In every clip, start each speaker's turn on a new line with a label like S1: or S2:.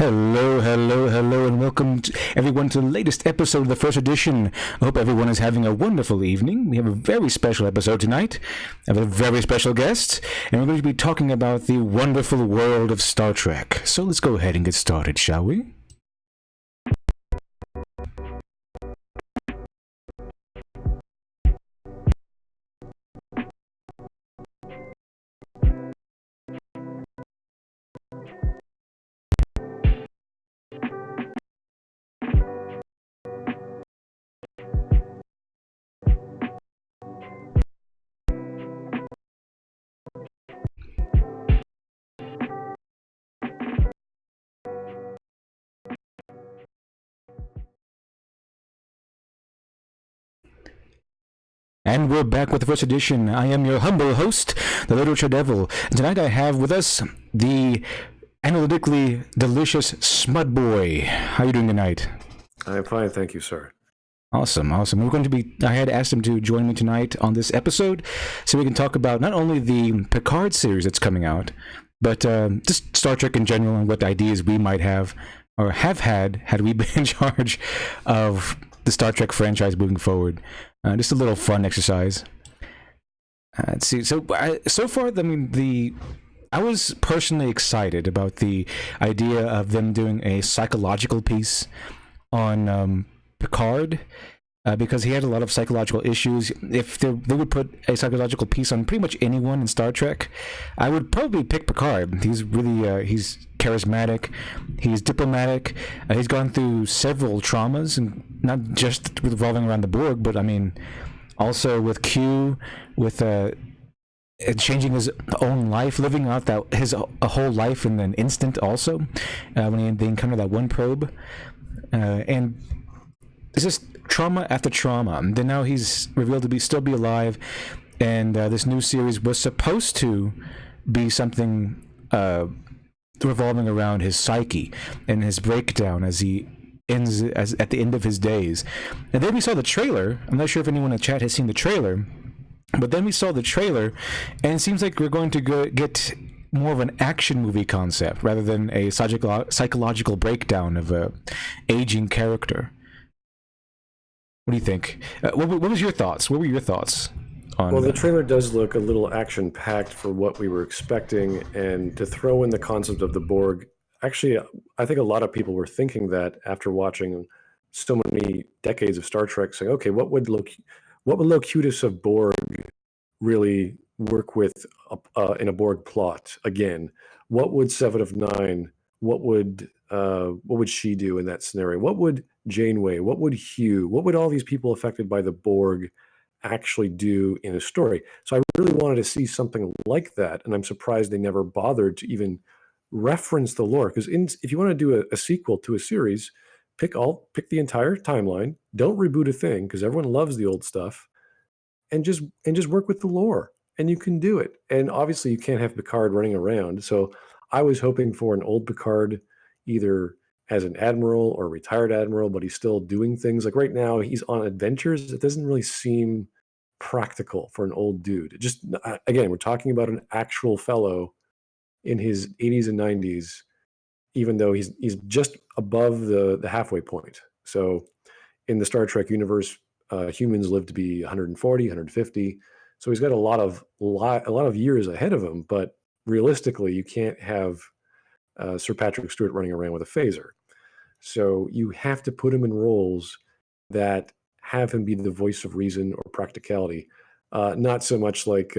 S1: Hello, and welcome everyone to the latest episode of the first edition. I hope everyone is having a wonderful evening. We have a very special episode tonight. I have a very special guest, and we're going to be talking about the wonderful world of Star Trek. So let's go ahead and get started, shall we? And we're back with the first edition. I am your humble host, the Literature Devil. And tonight I have with us the analytically delicious Smudboy. How are you doing tonight?
S2: I'm fine, thank you, sir.
S1: Awesome. I had asked him to join me tonight on this episode so we can talk about not only the Picard series that's coming out, but just Star Trek in general and what ideas we might have or have had we been in charge of the Star Trek franchise moving forward. Just a little fun exercise. Let's see. So far, I was personally excited about the idea of them doing a psychological piece on Picard, because he had a lot of psychological issues. If they would put a psychological piece on pretty much anyone in Star Trek, I would probably pick Picard. He's really he's charismatic, he's diplomatic, he's gone through several traumas, and not just revolving around the Borg, but I mean also with Q, with changing his own life, living out a whole life in an instant. Also, when they encounter that one probe, and it's just trauma after trauma. And then now he's revealed to still be alive, and this new series was supposed to be something revolving around his psyche and his breakdown as he ends at the end of his days. And then we saw the trailer. I'm not sure if anyone in the chat has seen the trailer, but then we saw the trailer, and it seems like we're going to get more of an action movie concept rather than a psychological breakdown of a aging character. What do you think? What was your thoughts? What were your thoughts on?
S2: Well, the trailer does look a little action-packed for what we were expecting, and to throw in the concept of the Borg. Actually, I think a lot of people were thinking that after watching so many decades of Star Trek, saying, "Okay, what would Locutus of Borg really work with in a Borg plot again? What would Seven of Nine? What would she do in that scenario? What would Janeway? What would Hugh? What would all these people affected by the Borg actually do in a story?" So I really wanted to see something like that, and I'm surprised they never bothered to even reference the lore. Because if you want to do a sequel to a series, pick the entire timeline. Don't reboot a thing, because everyone loves the old stuff, and just work with the lore, and you can do it. And obviously, you can't have Picard running around. So I was hoping for an old Picard, either as an admiral or a retired admiral, but he's still doing things. Like right now, he's on adventures. It doesn't really seem practical for an old dude. Again, we're talking about an actual fellow in his 80s and 90s, even though he's just above the halfway point. So in the Star Trek universe, humans live to be 140, 150. So he's got a lot of years ahead of him. But realistically, you can't have Sir Patrick Stewart running around with a phaser. So you have to put him in roles that have him be the voice of reason or practicality. Not so much like,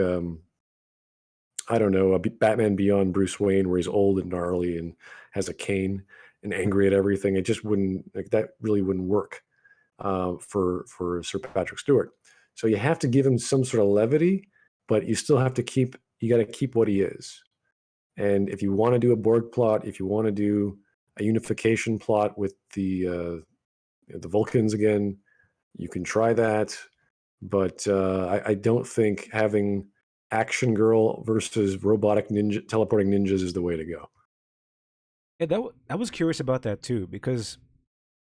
S2: I don't know, a Batman Beyond Bruce Wayne, where he's old and gnarly and has a cane and angry at everything. It just that really wouldn't work for Sir Patrick Stewart. So you have to give him some sort of levity, but you still have to you got to keep what he is. And if you want to do a Borg plot, if you want to do a unification plot with the Vulcans again, you can try that. But I don't think having action girl versus robotic teleporting ninjas is the way to go.
S1: Yeah, I was curious about that too, because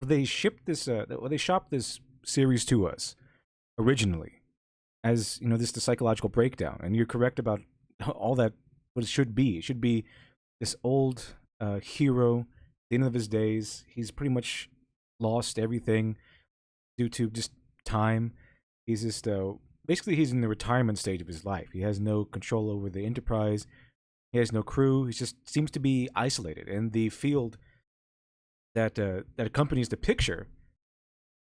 S1: they shipped this, they shopped this series to us originally as the psychological breakdown, and you're correct about all that. What it should be this old hero the end of his days. He's pretty much lost everything due to just time. He's just basically he's in the retirement stage of his life. He has no control over the Enterprise. He has no crew. He just seems to be isolated, and the field that accompanies the picture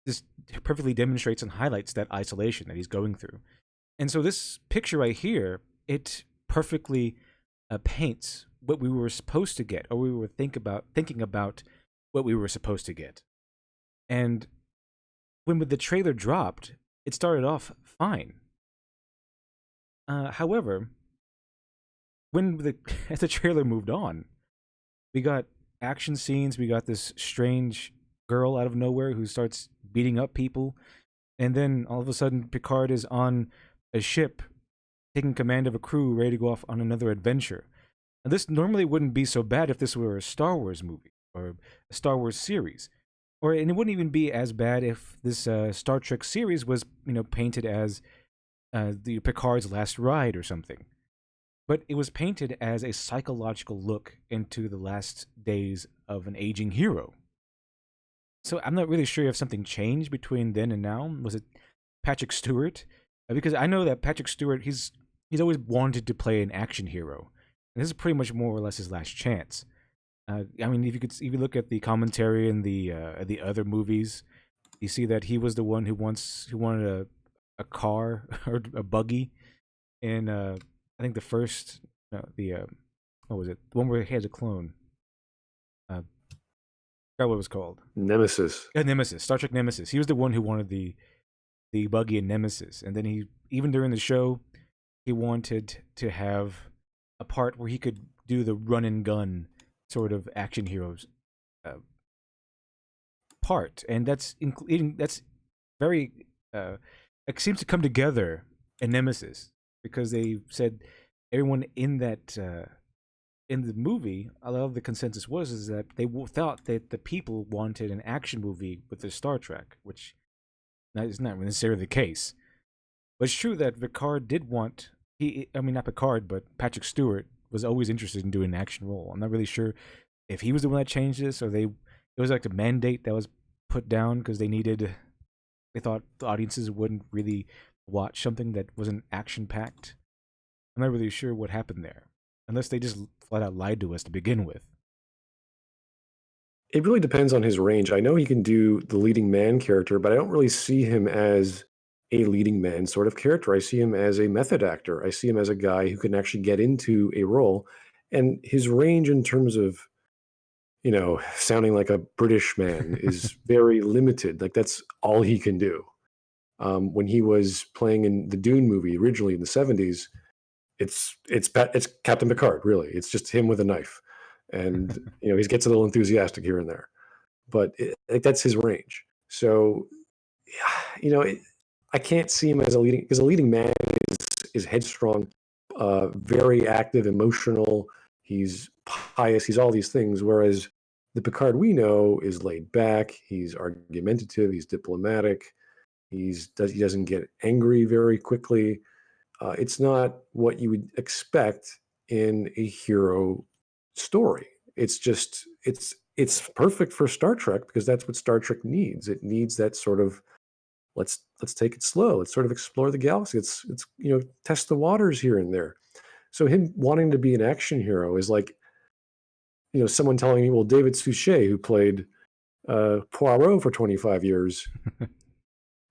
S1: just perfectly demonstrates and highlights that isolation that he's going through. And so this picture right here, it perfectly paints what we were supposed to get, or we were thinking about what we were supposed to get. And when the trailer dropped, it started off fine. However, when as the trailer moved on, we got action scenes. We got this strange girl out of nowhere who starts beating up people, and then all of a sudden, Picard is on a ship, taking command of a crew, ready to go off on another adventure. And this normally wouldn't be so bad if this were a Star Wars movie or a Star Wars series, and it wouldn't even be as bad if this Star Trek series was, painted as the Picard's last ride or something. But it was painted as a psychological look into the last days of an aging hero. So I'm not really sure if something changed between then and now. Was it Patrick Stewart? Because I know that Patrick Stewart, he's always wanted to play an action hero. And this is pretty much more or less his last chance. I mean, if you look at the commentary in the other movies, you see that he was the one who wanted a car or a buggy in I think the first what was it? The one where he had a clone. I forgot what it was called.
S2: Nemesis.
S1: Yeah, Nemesis. Star Trek Nemesis. He was the one who wanted the buggy in Nemesis, and then even during the show, he wanted to have a part where he could do the run and gun sort of action heroes part, and that's very it seems to come together in Nemesis, because they said everyone in that in the movie, a lot of the consensus is that they thought that the people wanted an action movie with the Star Trek, which is not necessarily the case. But it's true that Picard did want not Picard, but Patrick Stewart was always interested in doing an action role. I'm not really sure if he was the one that changed this, or it was like a mandate that was put down because they thought the audiences wouldn't really watch something that wasn't action packed. I'm not really sure what happened there, unless they just flat out lied to us to begin with.
S2: It really depends on his range. I know he can do the leading man character, but I don't really see him as a leading man sort of character. I see him as a method actor. I see him as a guy who can actually get into a role, and his range in terms of, sounding like a British man is very limited. Like, that's all he can do. When he was playing in the Dune movie originally in the 70s, it's Captain Picard, really. It's just him with a knife, and he gets a little enthusiastic here and there, but that's his range. So, I can't see him as a leading, because a leading man is headstrong, very active, emotional. He's pious. He's all these things. Whereas the Picard we know is laid back. He's argumentative. He's diplomatic. He doesn't get angry very quickly. It's not what you would expect in a hero story. It's perfect for Star Trek, because that's what Star Trek needs. It needs that sort of, let's take it slow. Let's sort of explore the galaxy. It's test the waters here and there. So him wanting to be an action hero is like, someone telling me, well, David Suchet, who played Poirot for 25 years,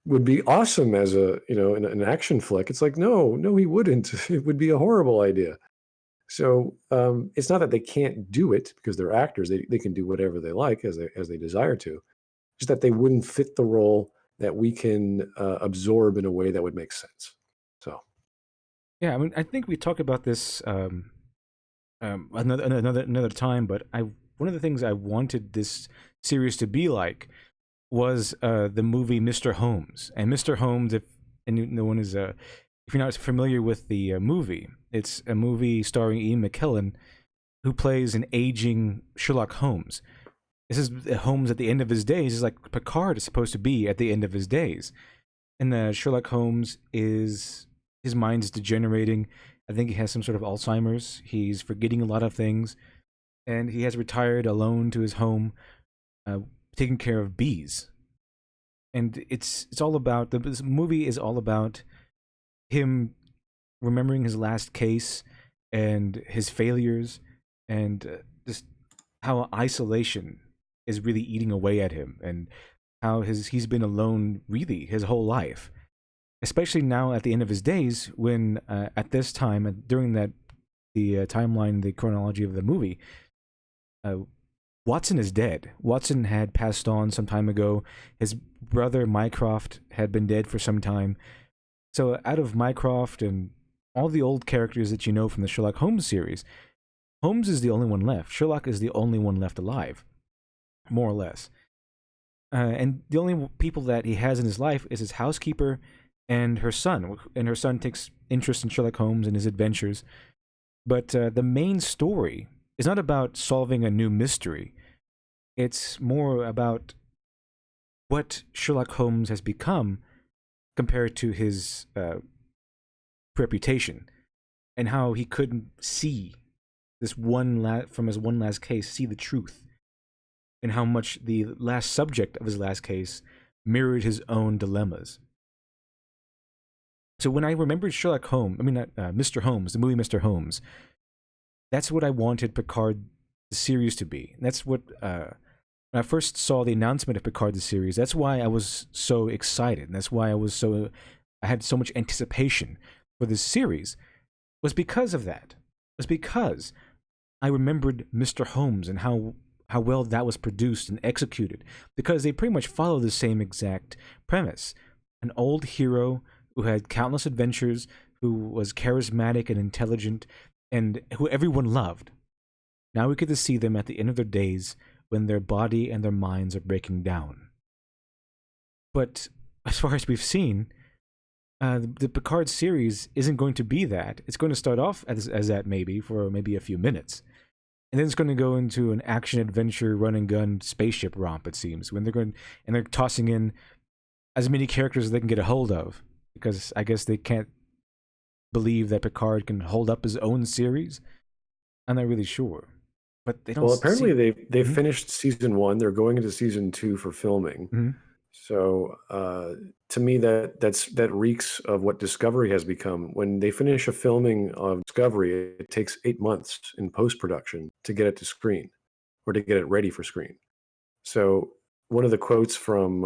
S2: would be awesome as an action flick. It's like, no, he wouldn't. It would be a horrible idea. So it's not that they can't do it, because they're actors. They can do whatever they like as they desire to. Just that they wouldn't fit the role that we can absorb in a way that would make sense. So,
S1: yeah, I mean, I think we talked about this another time, but one of the things I wanted this series to be like was the movie Mr. Holmes. And Mr. Holmes, if you're not familiar with the movie, it's a movie starring Ian McKellen, who plays an aging Sherlock Holmes. This is Holmes at the end of his days. It's like Picard is supposed to be at the end of his days. And Sherlock Holmes his mind is degenerating. I think he has some sort of Alzheimer's. He's forgetting a lot of things. and he has retired alone to his home, uh, taking care of bees. And it's all about this movie is all about him remembering his last case and his failures, and just how isolation is really eating away at him, and how he's been alone really his whole life, especially now at the end of his days when at this time during that the timeline, the chronology of the movie, uh, Watson is dead. Watson had passed on some time ago. His brother Mycroft had been dead for some time. So out of Mycroft and all the old characters that you know from the Sherlock Holmes series, Holmes is the only one left. Sherlock is the only one left alive, more or less. And the only people that he has in his life is his housekeeper and her son. And her son takes interest in Sherlock Holmes and his adventures. But the main story is not about solving a new mystery. It's more about what Sherlock Holmes has become compared to his reputation, and how he couldn't see this from his one last case, see the truth, and how much the last subject of his last case mirrored his own dilemmas. So when I remembered Sherlock Holmes, I mean, not, Mr. Holmes, the movie Mr. Holmes, that's what I wanted Picard, the series, to be. That's what, when I first saw the announcement of Picard, the series, that's why I was so excited. And that's why I had so much anticipation for this series, was because of that. It was because I remembered Mr. Holmes and how well that was produced and executed, because they pretty much follow the same exact premise. An old hero who had countless adventures, who was charismatic and intelligent, and who everyone loved. Now we get to see them at the end of their days when their body and their minds are breaking down. But as far as we've seen, the Picard series isn't going to be that. It's going to start off as that maybe for maybe a few minutes. And then it's going to go into an action-adventure, run-and-gun spaceship romp, it seems, when they're tossing in as many characters as they can get a hold of, because I guess they can't believe that Picard can hold up his own series. I'm not really sure, but they don't.
S2: Well, apparently they finished season 1. They're going into season 2 for filming.
S1: Mm-hmm.
S2: So to me, that reeks of what Discovery has become. When they finish a filming of Discovery, it takes 8 months in post-production to get it to screen, or to get it ready for screen. So one of the quotes from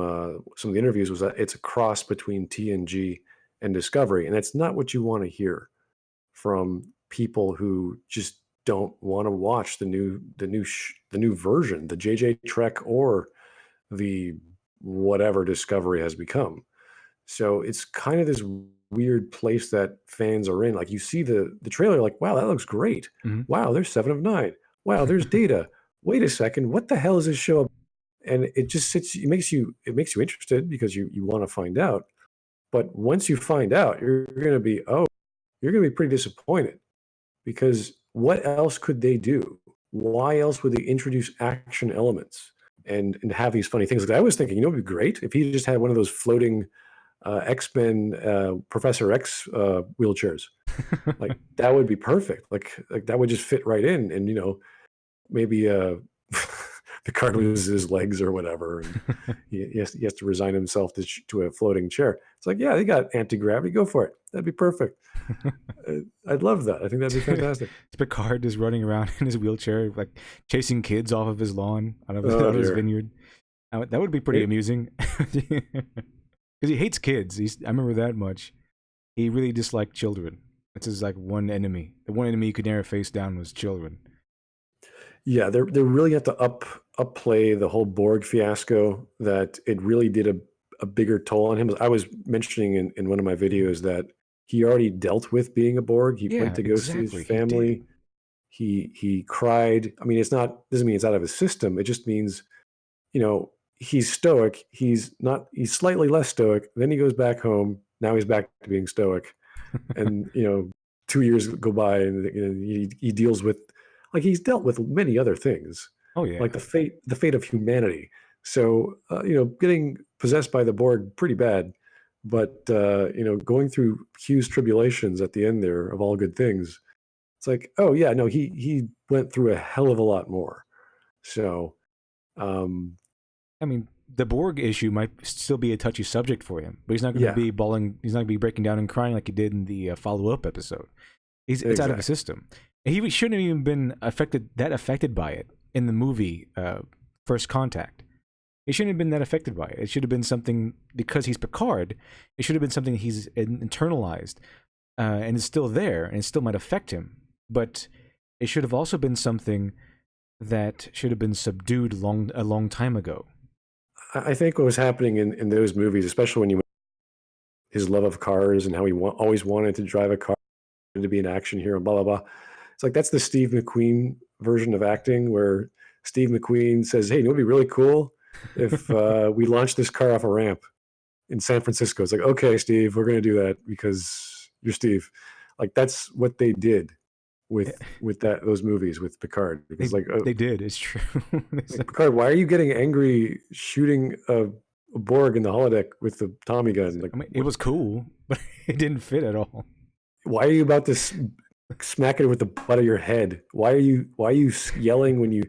S2: some of the interviews was that it's a cross between TNG and Discovery, and that's not what you want to hear from people who just don't want to watch the new version, the JJ Trek or the whatever Discovery has become. So it's kind of this weird place that fans are in. Like, you see the trailer, like, wow, that looks great.
S1: Mm-hmm.
S2: Wow, there's 7 of 9. Wow, there's Data. Wait a second, what the hell is this show? And it just makes you interested, because you want to find out. But once you find out, you're going to be pretty disappointed, because what else could they do? Why else would they introduce action elements and have these funny things? Like, I was thinking, it'd be great if he just had one of those floating X-Men Professor X wheelchairs. Like, that would be perfect. Like that would just fit right in, and maybe Picard loses his legs or whatever, and he has to resign himself to a floating chair. It's like, yeah, they got anti-gravity, go for it. That'd be perfect. I'd love that. I think that'd be fantastic.
S1: Picard is running around in his wheelchair, like chasing kids off of his lawn, out of his vineyard. That would be pretty amusing, because he hates kids. I remember that much. He really disliked children. That's his one enemy. The one enemy he could never face down was children.
S2: Yeah, they really have to upplay the whole Borg fiasco, that it really did a bigger toll on him. I was mentioning in one of my videos that he already dealt with being a Borg. He went to go see his family. He cried. I mean, doesn't mean it's out of his system. It just means, he's stoic. He's slightly less stoic. Then he goes back home. Now he's back to being stoic. And 2 years go by, and he deals with, like, he's dealt with many other things.
S1: Oh yeah,
S2: like the fate of humanity. So getting possessed by the Borg, pretty bad. But going through Q's tribulations at the end there, of all good things, It's like, oh yeah, no, he went through a hell of a lot more. So, um,
S1: I mean, the Borg issue might still be a touchy subject for him, but he's not going to
S2: yeah,
S1: be bawling. He's not going to be breaking down and crying like he did in the follow-up episode. It's out of his
S2: exactly.
S1: system. And he shouldn't have even been affected by it in the movie First Contact. He shouldn't have been that affected by it. It should have been something, because he's Picard. It should have been something he's internalized and is still there, and it still might affect him. But it should have also been something that should have been subdued a long time ago.
S2: I think what was happening in those movies, especially when you his love of cars and how he always wanted to drive a car, to be an action hero, blah blah blah. It's like that's the Steve McQueen version of acting, where Steve McQueen says, "Hey, you know, it'd be really cool if we launched this car off a ramp in San Francisco." It's like, okay, Steve, we're going to do that because you're Steve. Like that's what they did with those movies with Picard.
S1: They
S2: Because like,
S1: they did. It's true.
S2: like Picard, why are you getting angry shooting a Borg in the holodeck with the Tommy gun? Like,
S1: I mean, it was cool, but it didn't fit at all.
S2: why are you about to smack it with the butt of your head? Why are you yelling when you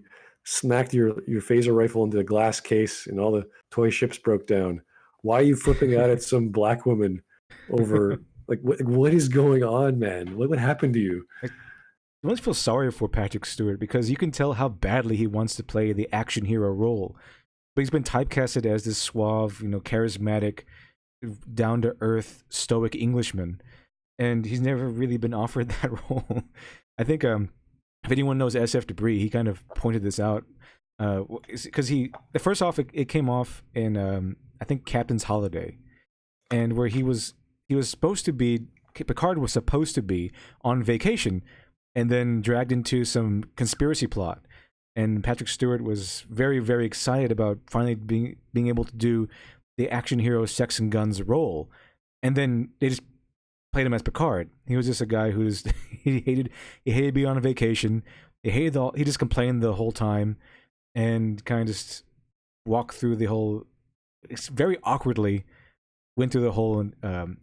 S2: smacked your phaser rifle into the glass case and all the toy ships broke down? Why are you flipping out at some black woman over like what is going on, man? What happened to you?
S1: I almost feel sorry for Patrick Stewart because you can tell how badly he wants to play the action hero role, but he's been typecasted as this suave, charismatic, down to earth, stoic Englishman, and he's never really been offered that role. I think if anyone knows SF Debris, he kind of pointed this out because first off it came off in I think Captain's Holiday, and where he was supposed to be Picard was supposed to be on vacation, and then dragged into some conspiracy plot. And Patrick Stewart was very, very excited about finally being able to do the action hero sex and guns role. And then they just played him as Picard. He was just a guy who's he hated being on a vacation. He just complained the whole time and kind of just walked through the whole. It's very awkwardly went through the whole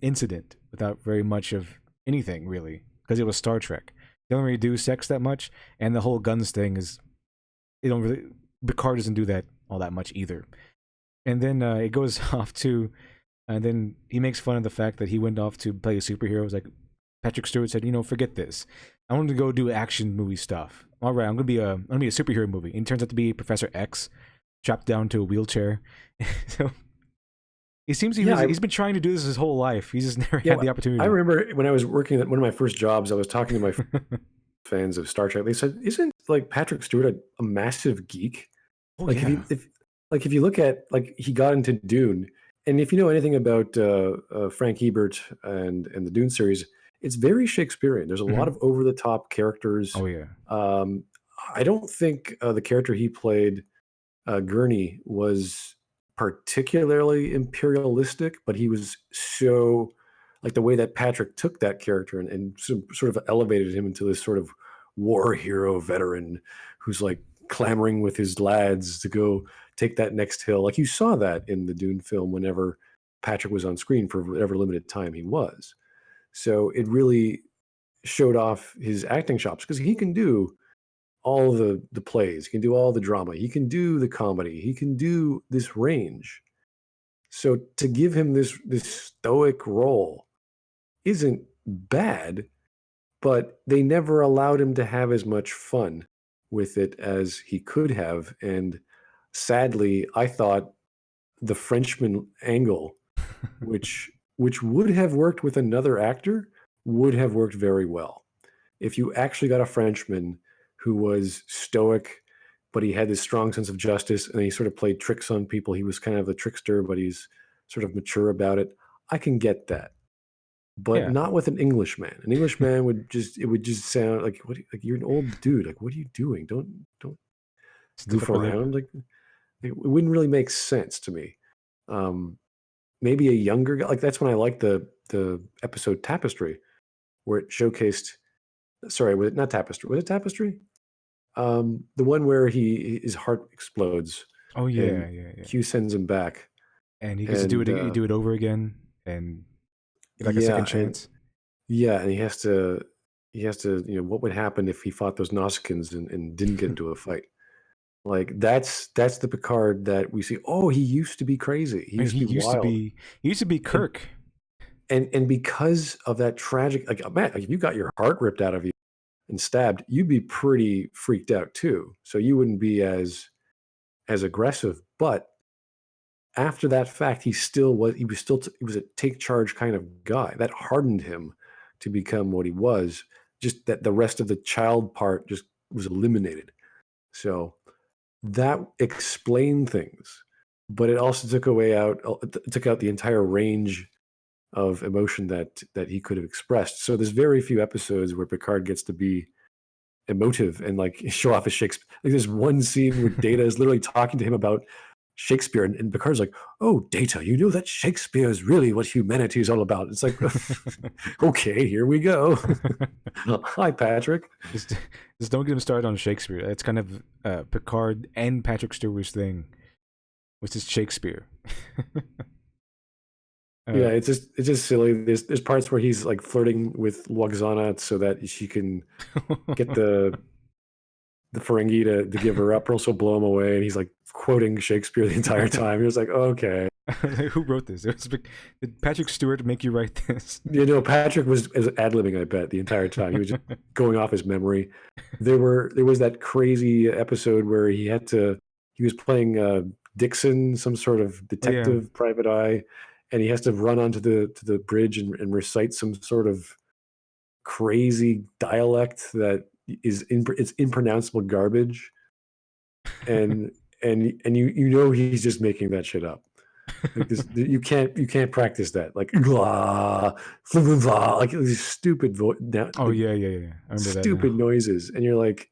S1: incident without very much of anything really, because it was Star Trek. They don't really do sex that much, and the whole guns thing is they don't really. Picard doesn't do that all that much either. And then it goes off to, and then he makes fun of the fact that he went off to play a superhero. It was like Patrick Stewart said, forget this. I want to go do action movie stuff. All right, I'm gonna be a superhero movie. And it turns out to be Professor X, chopped down to a wheelchair. So it seems he's been trying to do this his whole life. He's just never had the opportunity.
S2: I remember when I was working at one of my first jobs, I was talking to my fans of Star Trek. They said, "Isn't like Patrick Stewart a massive geek?
S1: Oh
S2: Like
S1: yeah.
S2: if you look at like he got into Dune, and if you know anything about Frank Hebert and the Dune series, it's very Shakespearean. There's a lot of over the top characters.
S1: Oh yeah.
S2: Um, I don't think the character he played, Gurney, was particularly imperialistic, but he was so like the way that Patrick took that character and sort of elevated him into this sort of war hero veteran who's like clamoring with his lads to go take that next hill. Like you saw that in the Dune film whenever Patrick was on screen for whatever limited time he was. So it really showed off his acting chops because he can do all the plays, he can do all the drama, he can do the comedy, he can do this range. So to give him this stoic role isn't bad, but they never allowed him to have as much fun with it as he could have. And sadly, I thought the Frenchman angle, which would have worked with another actor, would have worked very well. If you actually got a Frenchman who was stoic, but he had this strong sense of justice and he sort of played tricks on people. He was kind of the trickster, but he's sort of mature about it. I can get that, but
S1: Yeah.
S2: not with an Englishman. An Englishman would just sound like like you're an old dude. Like what are you doing? Don't
S1: Stiff
S2: goof
S1: upper lip.
S2: around. Like it wouldn't really make sense to me. Um, Maybe a younger guy. Like that's when I liked the episode Tapestry, where it showcased. Sorry, was it not Tapestry? Was it Tapestry? The one where his heart explodes
S1: Oh
S2: and
S1: yeah, yeah, yeah.
S2: Q sends him back,
S1: And he gets to
S2: and
S1: do it over again and get like a
S2: yeah,
S1: second chance.
S2: and he has to he has to, what would happen if he fought those Nausicaans and didn't get into a fight? Like that's the Picard that we see. Oh, he used to be crazy. He
S1: And
S2: used to be wild.
S1: he used to be
S2: And
S1: Kirk.
S2: and because of that tragic, like, man, like, if you got your heart ripped out of you and stabbed, you'd be pretty freaked out too. So you wouldn't be as aggressive. But after that fact, he was a take charge kind of guy. That hardened him to become what he was. Just that the rest of the child part just was eliminated. So that explained things, but it also took out the entire range of emotion that he could have expressed. So there's very few episodes where Picard gets to be emotive and like show off his Shakespeare. Like there's one scene where Data is literally talking to him about Shakespeare, and Picard's like, "Oh, Data, you know that Shakespeare is really what humanity is all about." It's like, okay, here we go. Hi, Patrick.
S1: just, just don't get him started on Shakespeare. That's kind of Picard and Patrick Stewart's thing, which is Shakespeare.
S2: Yeah, it's just silly. There's parts where he's like flirting with Luxana so that she can get the Ferengi to give her up, or else he'll blow him away. And he's like quoting Shakespeare the entire time. He was like, okay.
S1: Who wrote this? Did Patrick Stewart make you write this?
S2: Patrick was ad-libbing, I bet, the entire time. He was just going off his memory. There was that crazy episode where he was playing Dixon, some sort of
S1: Oh, yeah.
S2: detective, private eye, and he has to run onto the bridge and recite some sort of crazy dialect that it's impronounceable garbage, and he's just making that shit up. Like this, you can't practice that. Like blah, blah, blah, like these stupid
S1: Oh, yeah. I remember that
S2: stupid
S1: now.
S2: noises, and you're like,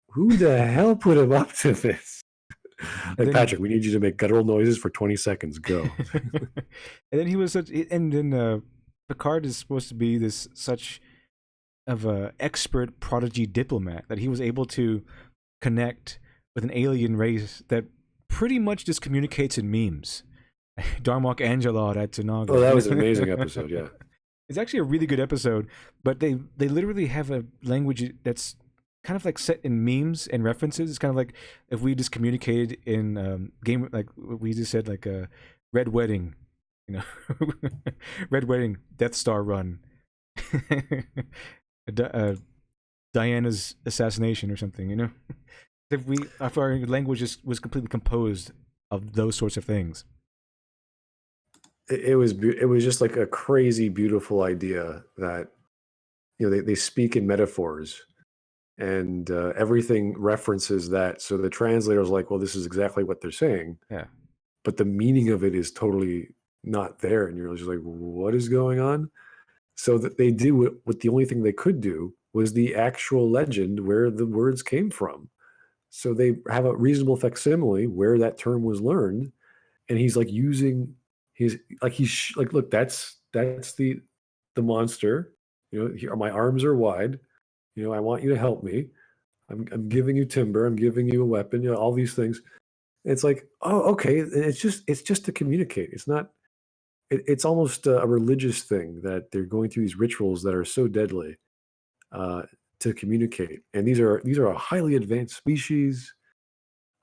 S2: who the hell put him up to this?
S1: And
S2: Like,
S1: then,
S2: Patrick, we need you to make guttural noises for 20 seconds. Go.
S1: and then he was such. And then Picard is supposed to be this such of a expert prodigy diplomat that he was able to connect with an alien race that pretty much just communicates in memes. Darmok Angelot at Tanaga.
S2: Oh, that was an amazing episode. Yeah.
S1: It's actually a really good episode, but they literally have a language that's kind of like set in memes and references. It's kind of like if we just communicated in game, like we just said, like a Red Wedding, you know, Red Wedding, Death Star Run, Diana's assassination or something, you know. If our language was completely composed of those sorts of things.
S2: It was just like a crazy beautiful idea that they speak in metaphors, and everything references that, so the translator's like, well, this is exactly what they're saying,
S1: Yeah.
S2: but the meaning of it is totally not there, and you're just like, what is going on? So that they do what the only thing they could do was the actual legend where the words came from. So they have a reasonable facsimile where that term was learned, and he's like using his like, look, that's the monster. Here, my arms are wide. I want you to help me. I'm giving you timber. I'm giving you a weapon. All these things. It's like, oh, okay. And it's just to communicate. It's not. It's almost a religious thing that they're going through these rituals that are so deadly uh, to communicate. And these are a highly advanced species.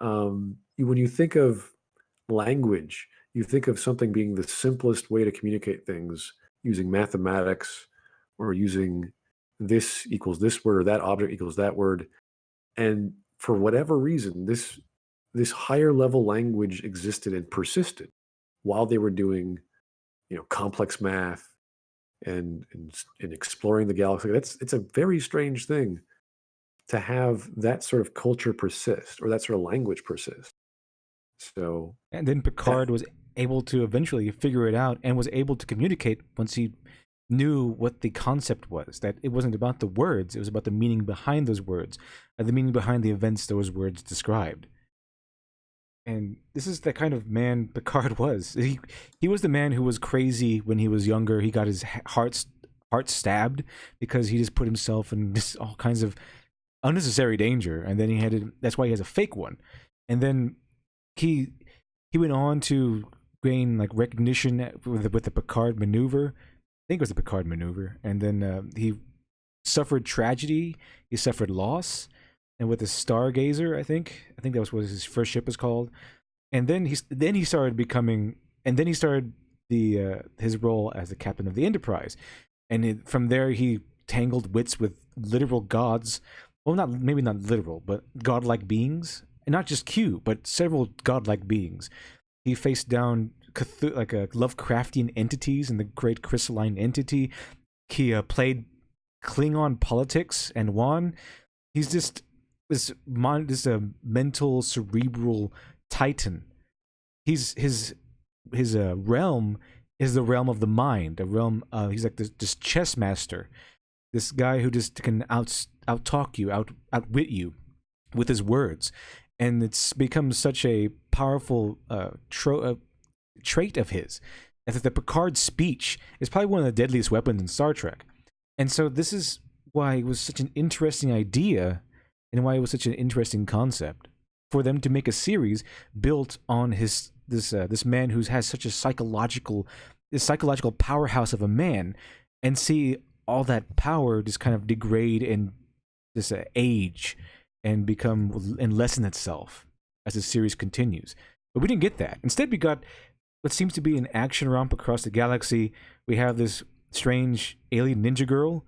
S2: When you think of language, you think of something being the simplest way to communicate things using mathematics, or using this equals this word, or that object equals that word. And for whatever reason, this higher level language existed and persisted while they were doing complex math and exploring the galaxy. It's a very strange thing to have that sort of culture persist, or that sort of language persist. So
S1: And then
S2: that
S1: Picard was able to eventually figure it out and was able to communicate once he knew what the concept was. That it wasn't about the words, it was about the meaning behind those words, and the meaning behind the events those words described. And this is the kind of man Picard was. He was the man who was crazy when he was younger. He got his heart stabbed because he just put himself in just all kinds of unnecessary danger, and then that's why he has a fake one. And then he went on to gain like recognition with the Picard maneuver. I think it was the Picard maneuver, and then he suffered tragedy, he suffered loss, and with the Stargazer, I think that was what his first ship was called, and then he started becoming, and then he started the his role as the captain of the Enterprise, and from there he tangled wits with literal gods. Well, not maybe not literal, but godlike beings, and not just Q, but several godlike beings. He faced down like a Lovecraftian entities and the Great Crystalline Entity. He played Klingon politics and won. He's just this mental cerebral titan. His realm is the realm of the mind. A realm. He's like this chess master. This guy who just can out-talk you, outwit you with his words, and it's become such a powerful trait of his. I think the Picard speech is probably one of the deadliest weapons in Star Trek, and so this is why it was such an interesting idea, and why it was such an interesting concept for them to make a series built on this man who has such a psychological powerhouse of a man, and see all that power just kind of degrade and just age and become and lessen itself as the series continues. But we didn't get that. Instead, we got what seems to be an action romp across the galaxy. We have this strange alien ninja girl,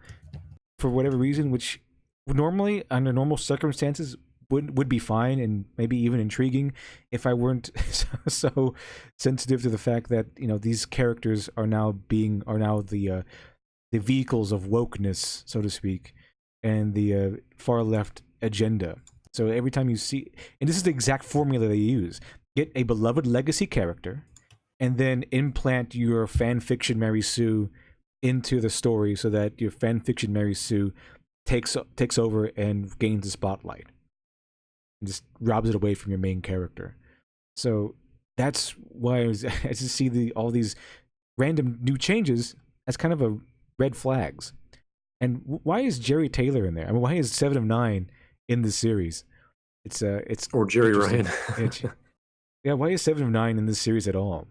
S1: for whatever reason, which normally, under normal circumstances, would be fine and maybe even intriguing if I weren't so sensitive to the fact that these characters are now the vehicles of wokeness, so to speak, and the far left agenda. So every time you see, and this is the exact formula they use: get a beloved legacy character, and then implant your fan fiction Mary Sue into the story, so that your fan fiction Mary Sue takes over and gains the spotlight, and just robs it away from your main character. So that's why I just see all these random new changes as kind of a red flags. And why is Jerry Taylor in there? I mean, why is 7 of 9 in this series? It's
S2: or Jerry Ryan.
S1: Yeah, why is 7 of 9 in this series at all?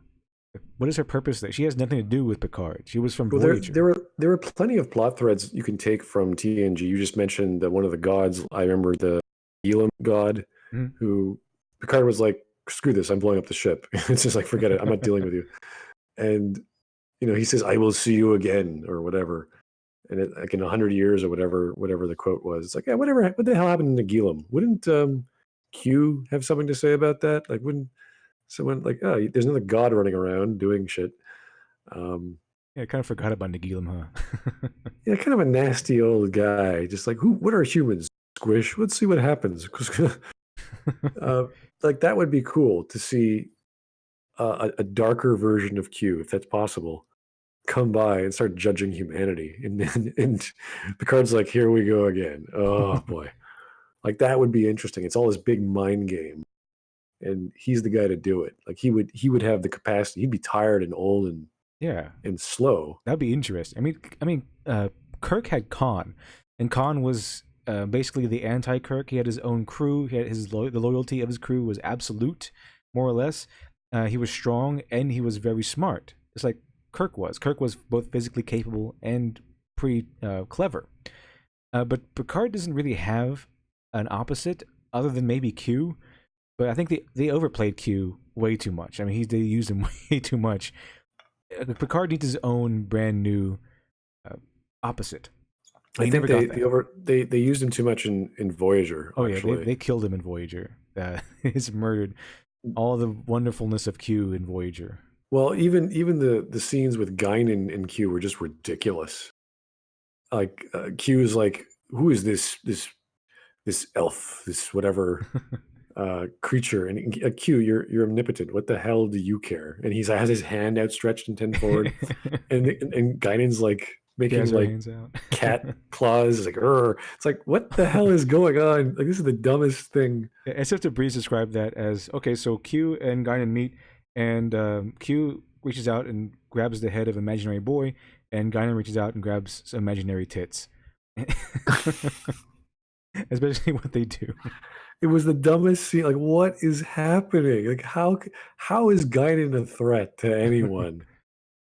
S1: What is her purpose there? She has nothing to do with Picard. She was from Voyager.
S2: There were plenty of plot threads you can take from TNG. You just mentioned that one of the gods. I remember the Elam god, who Picard was like, "Screw this! I'm blowing up the ship." It's just like, forget it. I'm not dealing with you. And he says, "I will see you again," or whatever. And like in 100 years or whatever the quote was, it's like, yeah, whatever. What the hell happened to Nagilum? Wouldn't Q have something to say about that? Like, wouldn't someone like, oh, there's another god running around doing shit?
S1: Yeah, I kind of forgot about Nagilum, huh?
S2: Yeah, kind of a nasty old guy. Just like, what are humans? Squish. Let's see what happens. Like that would be cool to see a darker version of Q, if that's possible, come by and start judging humanity. And Picard's like, here we go again. Oh boy. Like that would be interesting. It's all this big mind game. And he's the guy to do it. Like he would have the capacity. He'd be tired and old and slow.
S1: That'd be interesting. I mean, Kirk had Khan, and Khan was basically the anti-Kirk. He had his own crew. He had the loyalty of his crew was absolute, more or less. He was strong and he was very smart. It's like Kirk was. Kirk was both physically capable and pretty clever. But Picard doesn't really have an opposite, other than maybe Q. But I think they overplayed Q way too much. I mean, they used him way too much. Picard needs his own brand new opposite.
S2: I think they used him too much in Voyager.
S1: Oh
S2: actually.
S1: Yeah, they killed him in Voyager. He's murdered all the wonderfulness of Q in Voyager.
S2: Well, even the scenes with Guinan and Q were just ridiculous. Like Q is like, who is this elf, this whatever creature? And Q, you're omnipotent. What the hell do you care? And he has his hand outstretched and 10 forward, and Guinan's like making like cat claws. It's like, Rrr. It's like, what the hell is going on? Like, this is the dumbest thing.
S1: SF Breeze described that as, okay, so Q and Guinan meet, and Q reaches out and grabs the head of imaginary boy, and Guinan reaches out and grabs some imaginary tits. Especially what they do.
S2: It was the dumbest scene. Like, what is happening? Like, how is Guinan a threat to anyone?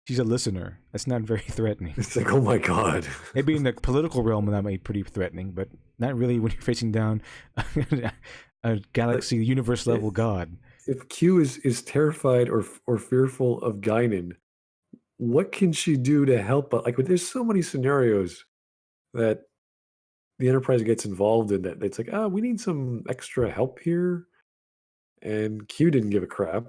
S1: She's a listener. That's not very threatening.
S2: It's like, oh my god.
S1: Maybe in the political realm that might be pretty threatening, but not really when you're facing down a galaxy, universe level god.
S2: If Q is terrified or fearful of Guinan, what can she do to help? Like, there's so many scenarios that the Enterprise gets involved in that it's like, we need some extra help here, and Q didn't give a crap.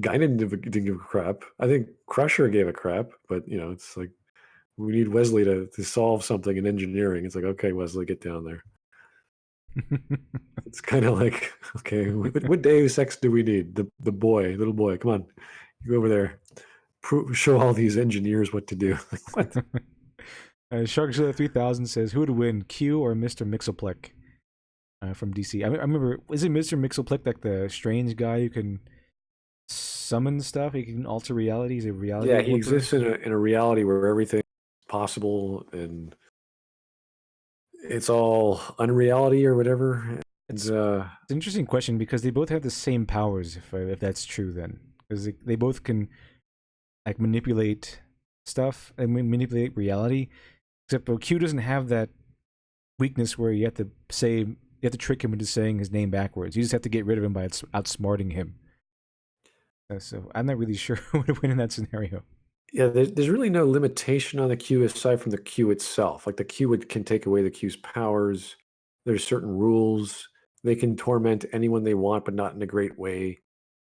S2: Guinan didn't give a crap. I think Crusher gave a crap, but it's like we need Wesley to solve something in engineering. It's like, okay, Wesley, get down there. It's kind of like, okay, what Deus Ex do we need? The little boy, come on, you go over there, show all these engineers what to do. Like, what?
S1: Sharkzilla 3000 says, who would win, Q or Mr. Mixoplex from DC? I remember, is it Mr. Mixoplex, like the strange guy who can summon stuff? He can alter reality? He's a reality
S2: Yeah, he exists in a reality where everything is possible and it's all unreality or whatever.
S1: It's an interesting question because they both have the same powers, if that's true then. Because they both can like manipulate stuff and manipulate reality. Except for Q doesn't have that weakness where you have to trick him into saying his name backwards. You just have to get rid of him by outsmarting him. So I'm not really sure who would win in that scenario.
S2: Yeah, there's really no limitation on the Q aside from the Q itself. Like the Q can take away the Q's powers. There's certain rules. They can torment anyone they want, but not in a great way.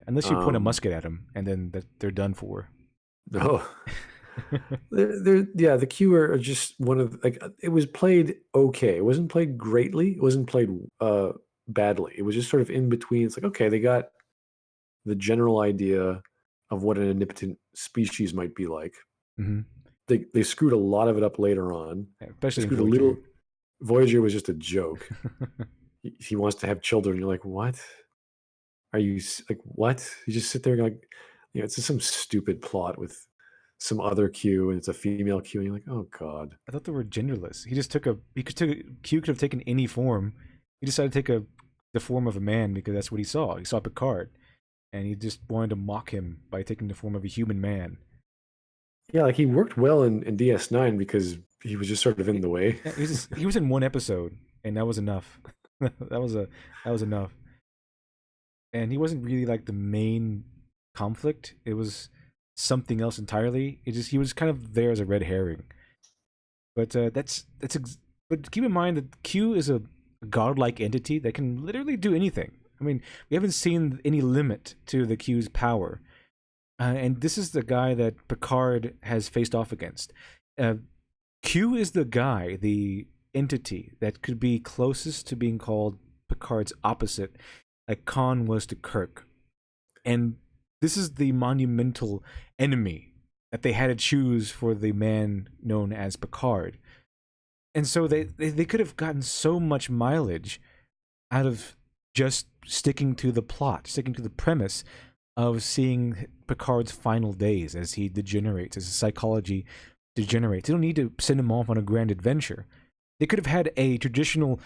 S1: Unless you point a musket at them, and then they're done for.
S2: No. The Q are just one of it was played okay. It wasn't played greatly. It wasn't played badly. It was just sort of in between. It's like, okay, they got the general idea of what an omnipotent species might be like.
S1: Mm-hmm.
S2: They screwed a lot of it up later on.
S1: Yeah, especially in Voyager.
S2: Voyager was just a joke. He wants to have children. You're like, what? Are you like, what? You just sit there and like, it's just some stupid plot with some other Q and it's a female Q and you're like, oh god.
S1: I thought they were genderless. Q could have taken any form. He decided to take the form of a man because that's what he saw. He saw Picard. And he just wanted to mock him by taking the form of a human man.
S2: Yeah, like he worked well in DS9 because he was just sort of in the way.
S1: Yeah, he was in one episode, and that was enough. that was enough. And he wasn't really like the main conflict. It was something else entirely. He was kind of there as a red herring. But but keep in mind that Q is a godlike entity that can literally do anything. I mean, we haven't seen any limit to the Q's power. And this is the guy that Picard has faced off against. Q is the guy, the entity, that could be closest to being called Picard's opposite, like Khan was to Kirk. And this is the monumental enemy that they had to choose for the man known as Picard. And so they could have gotten so much mileage out of just sticking to the plot, sticking to the premise of seeing Picard's final days as he degenerates, as his psychology degenerates. They don't need to send him off on a grand adventure. They could have had a traditional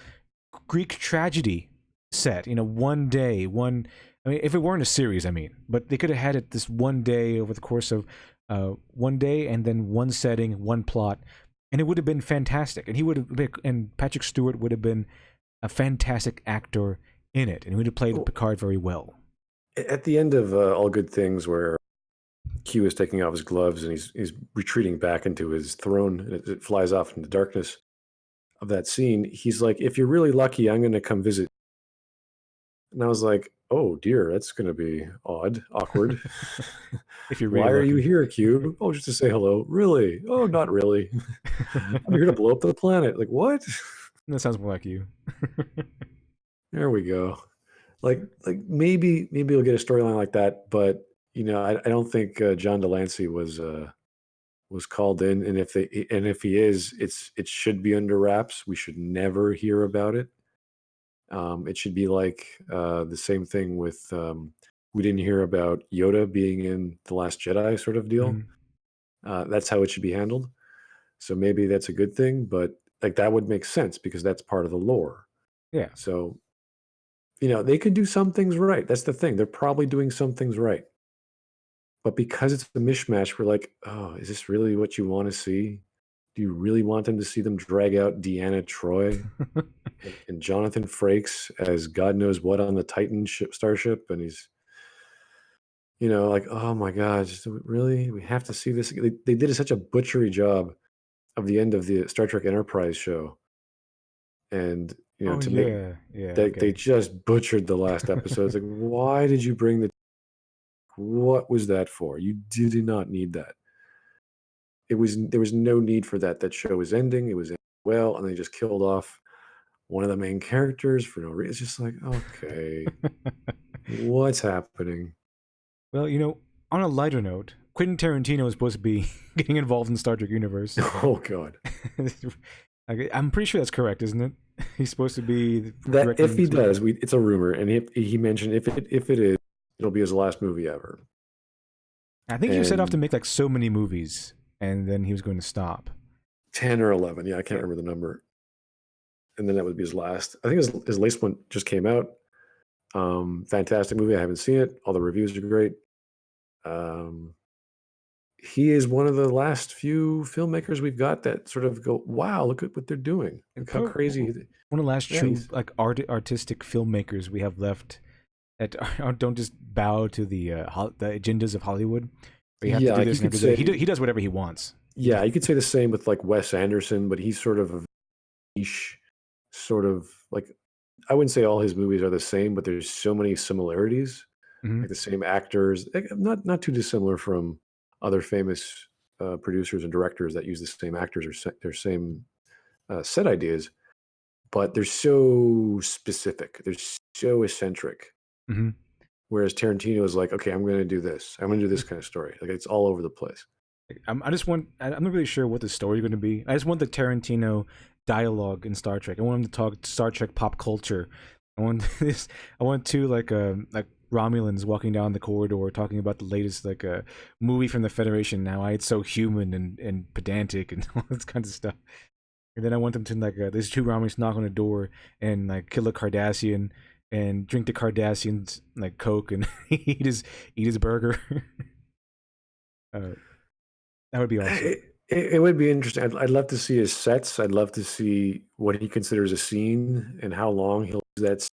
S1: Greek tragedy set, one day, if it weren't a series, but they could have had it this one day over the course of one day and then one setting, one plot, and it would have been fantastic. And Patrick Stewart would have been a fantastic actor in it, and he would have played Picard very well.
S2: At the end of All Good Things, where Q is taking off his gloves and he's retreating back into his throne, and it flies off in the darkness of that scene, he's like, if you're really lucky, I'm going to come visit. And I was like, oh dear, that's going to be awkward.
S1: If you're really
S2: Why
S1: lucky.
S2: are you here, Q? Oh, just to say hello. Really? Oh, not really. I'm here to blow up the planet. Like, what?
S1: That sounds more like you.
S2: There we go. Like maybe we'll get a storyline like that, but I don't think John Delancey was called in, and if he is, it should be under wraps. We should never hear about it. It should be like the same thing with we didn't hear about Yoda being in The Last Jedi sort of deal. Mm-hmm. That's how it should be handled. So maybe that's a good thing, but like that would make sense because that's part of the lore.
S1: Yeah.
S2: So they can do some things right. That's the thing. They're probably doing some things right. But because it's a mishmash, we're like, oh, is this really what you want to see? Do you really want them to see them drag out Deanna Troy and Jonathan Frakes as God knows what on the Titan starship? And he's, like, oh my God, really? We have to see this. They did such a butchery job of the end of the Star Trek Enterprise show. And,
S1: Oh
S2: to make
S1: yeah, yeah.
S2: they
S1: Okay.
S2: just butchered the last episode. It's like, why did you bring what was that for? You did not need that. There was no need for that. That show was ending. It was ending well, and they just killed off one of the main characters for no reason. It's just like, okay, what's happening?
S1: Well, on a lighter note, Quentin Tarantino is supposed to be getting involved in the Star Trek universe.
S2: Oh God,
S1: I'm pretty sure that's correct, isn't it? He's supposed to be
S2: that if he
S1: directing.
S2: does, it's a rumor, and he mentioned if it is, it'll be his last movie ever.
S1: I think he set off to
S2: And
S1: make like so many movies, and then he was going to stop.
S2: 10 or 11, yeah, I can't remember the number. And then that would be his last. I think his latest one just came out. Fantastic movie. I haven't seen it. All the reviews are great. Um, he is one of the last few filmmakers we've got that sort of go, wow, look at what they're doing. Look how crazy.
S1: One of the last
S2: Yeah,
S1: true like artistic filmmakers we have left that don't just bow to the agendas of Hollywood. Where you have to do this and have to do that. He does whatever he wants.
S2: Yeah, you could say the same with like Wes Anderson, but he's sort of a niche, sort of like, I wouldn't say all his movies are the same, but there's so many similarities,
S1: Mhm.
S2: like the same actors, not too dissimilar from other famous producers and directors that use the same actors or their same set ideas, but they're so specific. They're so eccentric.
S1: Mhm.
S2: Whereas Tarantino is like, okay, I'm going to do this. I'm going to do this kind of story. Like it's all over the place.
S1: I'm not really sure what the story is going to be. I just want the Tarantino dialogue in Star Trek. I want him to talk Star Trek pop culture. I want this. I want two like Romulans walking down the corridor talking about the latest like movie from the Federation. Now it's so human and pedantic and all this kind of stuff. And then I want them to like there's two Romulans knock on the door and like kill a Cardassian and drink the Cardassian's like Coke and eat his burger. That would be awesome.
S2: It would be interesting. I'd love to see his sets. I'd love to see what he considers a scene and how long he'll use that.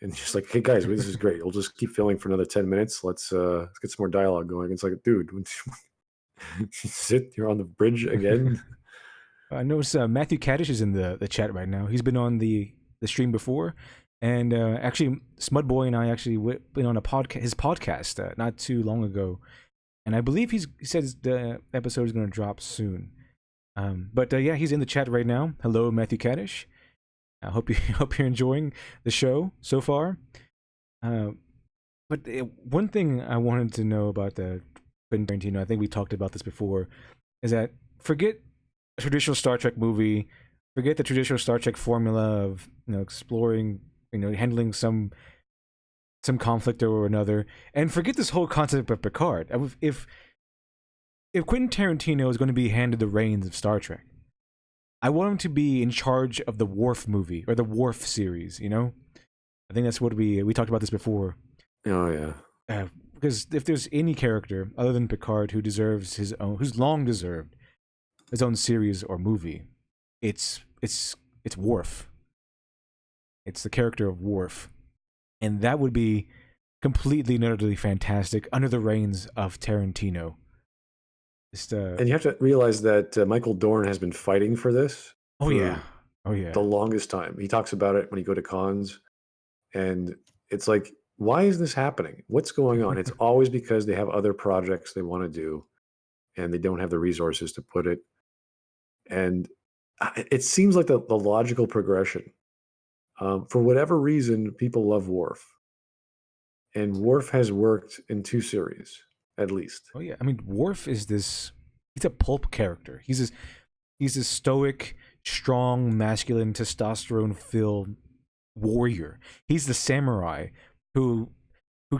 S2: And just like, hey guys, this is great. We'll just keep filming for another 10 minutes. Let's get some more dialogue going. It's like, dude, you're on the bridge again.
S1: I notice Matthew Kaddish is in the chat right now. He's been on the stream before, and actually, Smudboy and I actually went on his podcast not too long ago, and I believe he says the episode is going to drop soon. But yeah, he's in the chat right now. Hello, Matthew Kaddish. I hope you're enjoying the show so far. But one thing I wanted to know about the Quentin Tarantino, I think we talked about this before, is that forget a traditional Star Trek movie, forget the traditional Star Trek formula of exploring, handling some conflict or another, and forget this whole concept of Picard. If Quentin Tarantino is going to be handed the reins of Star Trek, I want him to be in charge of the Worf movie or the Worf series. I think that's what we talked about this before.
S2: Oh yeah.
S1: Because if there's any character other than Picard who's long deserved his own series or movie, it's Worf. It's the character of Worf, and that would be completely and utterly fantastic under the reins of Tarantino.
S2: And you have to realize that Michael Dorn has been fighting for this.
S1: Oh yeah.
S2: The longest time. He talks about it when he go to cons, and it's like, why is this happening? What's going on? It's always because they have other projects they want to do, and they don't have the resources to put it. And it seems like the logical progression. For whatever reason, people love Worf, and Worf has worked in 2 series at least.
S1: Oh yeah, I mean Worf is he's a pulp character. He's this stoic, strong, masculine, testosterone-filled warrior. He's the samurai who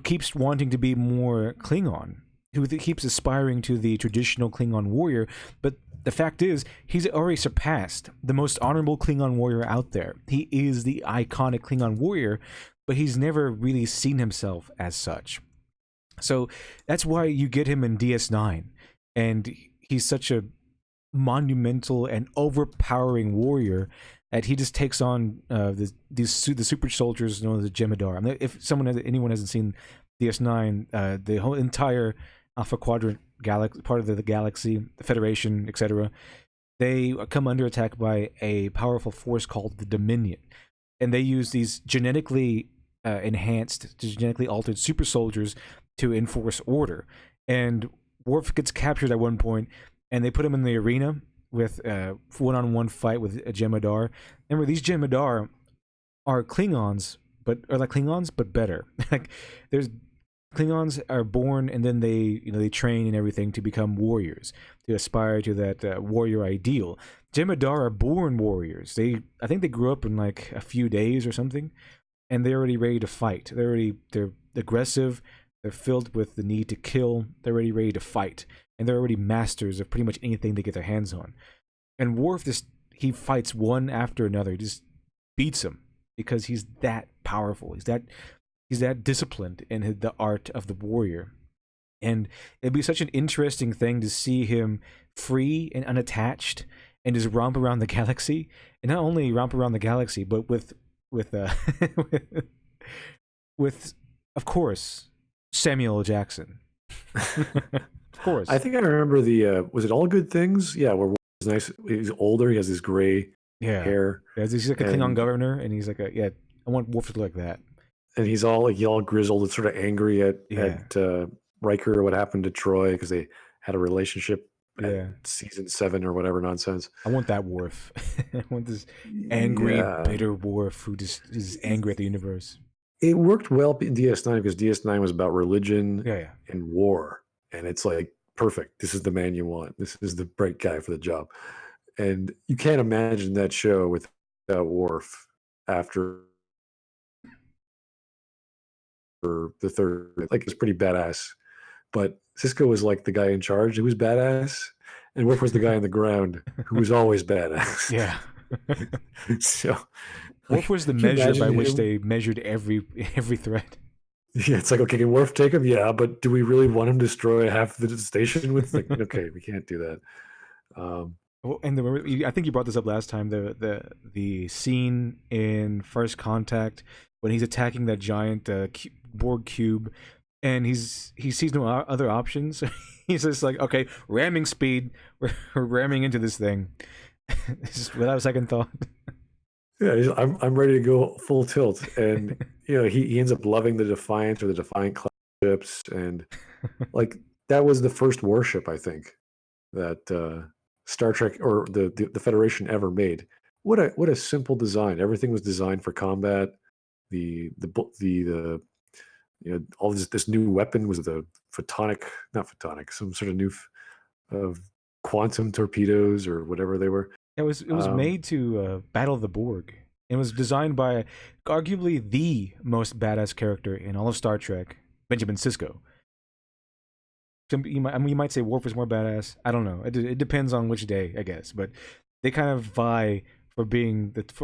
S1: keeps wanting to be more Klingon, who keeps aspiring to the traditional Klingon warrior, but the fact is, he's already surpassed the most honorable Klingon warrior out there. He is the iconic Klingon warrior, but he's never really seen himself as such. So that's why you get him in DS9, and he's such a monumental and overpowering warrior that he just takes on the super soldiers known as the Jemadar. I mean, if anyone hasn't seen DS9, the whole entire Alpha Quadrant part of the galaxy, the Federation, etc., they come under attack by a powerful force called the Dominion, and they use these genetically enhanced, genetically altered super soldiers to enforce order. And Worf gets captured at one point, and they put him in the arena with a one-on-one fight with a Jemadar. Remember, these Jemadar are Klingons, but are like Klingons, but better. Like, there's Klingons are born and then they train and everything to become warriors, to aspire to that warrior ideal. Jemadar are born warriors. I think they grew up in like a few days or something, and they're already ready to fight. They're aggressive. They're filled with the need to kill. They're already ready to fight, and they're already masters of pretty much anything they get their hands on. And Worf he fights one after another. He just beats them because he's that powerful. He's that disciplined in the art of the warrior. And it'd be such an interesting thing to see him free and unattached and just romp around the galaxy. And not only romp around the galaxy, but with with of course Samuel L. Jackson. Of course.
S2: I think I remember was it All Good Things? Yeah, where he's nice. He's older. He has this gray hair.
S1: Yeah, he's like a Klingon governor, and he's like I want Worf to look like that.
S2: And he's all grizzled and sort of angry at Riker, what happened to Troy, because they had a relationship at season 7 or whatever nonsense.
S1: I want that Worf. I want this angry, bitter Worf who just is angry at the universe.
S2: It worked well in DS9 because DS9 was about religion and war. And it's like, perfect. This is the man you want. This is the right guy for the job. And you can't imagine that show without Worf after the third. Like, it's pretty badass. But Sisko was like the guy in charge who was badass. And Worf was the guy on the ground who was always badass.
S1: Yeah.
S2: So
S1: Worf was the measure by which they measured every threat.
S2: Yeah, it's like, okay, can Worf take him? Yeah, but do we really want him to destroy half the station with? Like, okay, we can't do that.
S1: And I think you brought this up last time. The scene in First Contact when he's attacking that giant Borg cube, and he sees no other options. He's just like, okay, ramming speed. We're ramming into this thing, just without a second thought.
S2: Yeah, I'm ready to go full tilt, and he ends up loving the Defiant or the Defiant class ships, and like that was the first warship I think that Star Trek or the Federation ever made. What a simple design! Everything was designed for combat. All this new weapon was not photonic, some sort of new quantum torpedoes or whatever they were.
S1: It was made to battle the Borg. It was designed by arguably the most badass character in all of Star Trek, Benjamin Sisko. You might say Worf was more badass. I don't know. It depends on which day, I guess. But they kind of vie for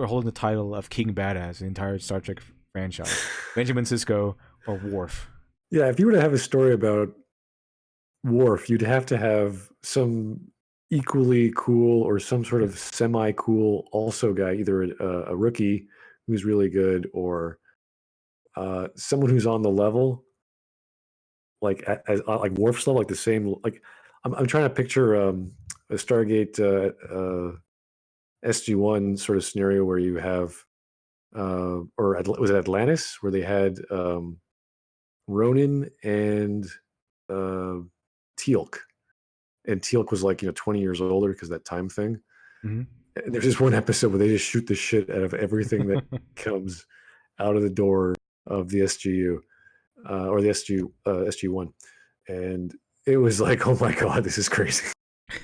S1: holding the title of King Badass in the entire Star Trek franchise. Benjamin Sisko or Worf.
S2: Yeah, if you were to have a story about Worf, you'd have to have some equally cool or some sort of semi-cool also guy, either a rookie who's really good or someone who's on the level, like like Worf's level, like the same. Like I'm trying to picture a Stargate SG-1 sort of scenario where you have was it Atlantis where they had Ronan and Teal'c. And Teal'c was like 20 years older because that time thing.
S1: Mm-hmm.
S2: And there's just one episode where they just shoot the shit out of everything that comes out of the door of the SGU or the SG-1, and it was like, oh my god, this is crazy.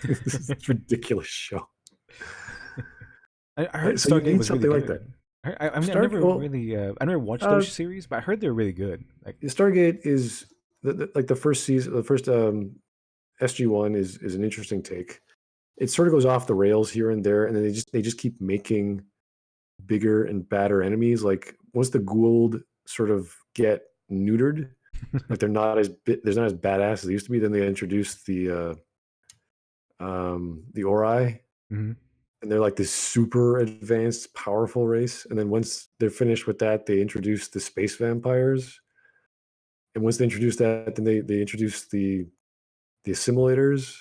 S2: This is a ridiculous show.
S1: I heard
S2: so
S1: Stargate was
S2: something
S1: really
S2: like
S1: good.
S2: that.
S1: I never watched those series, but I heard they're really good. Like
S2: Stargate is like the first season, the first SG-1 is an interesting take. It sort of goes off the rails here and there, and then they just keep making bigger and badder enemies. Like once the Goa'uld sort of get neutered, Like they're not as there's not as badass as they used to be. Then they introduced the Ori,
S1: Hmm.
S2: and they're like this super advanced, powerful race. And then once they're finished with that, they introduce the space vampires. And once they introduce that, then they introduce the assimilators.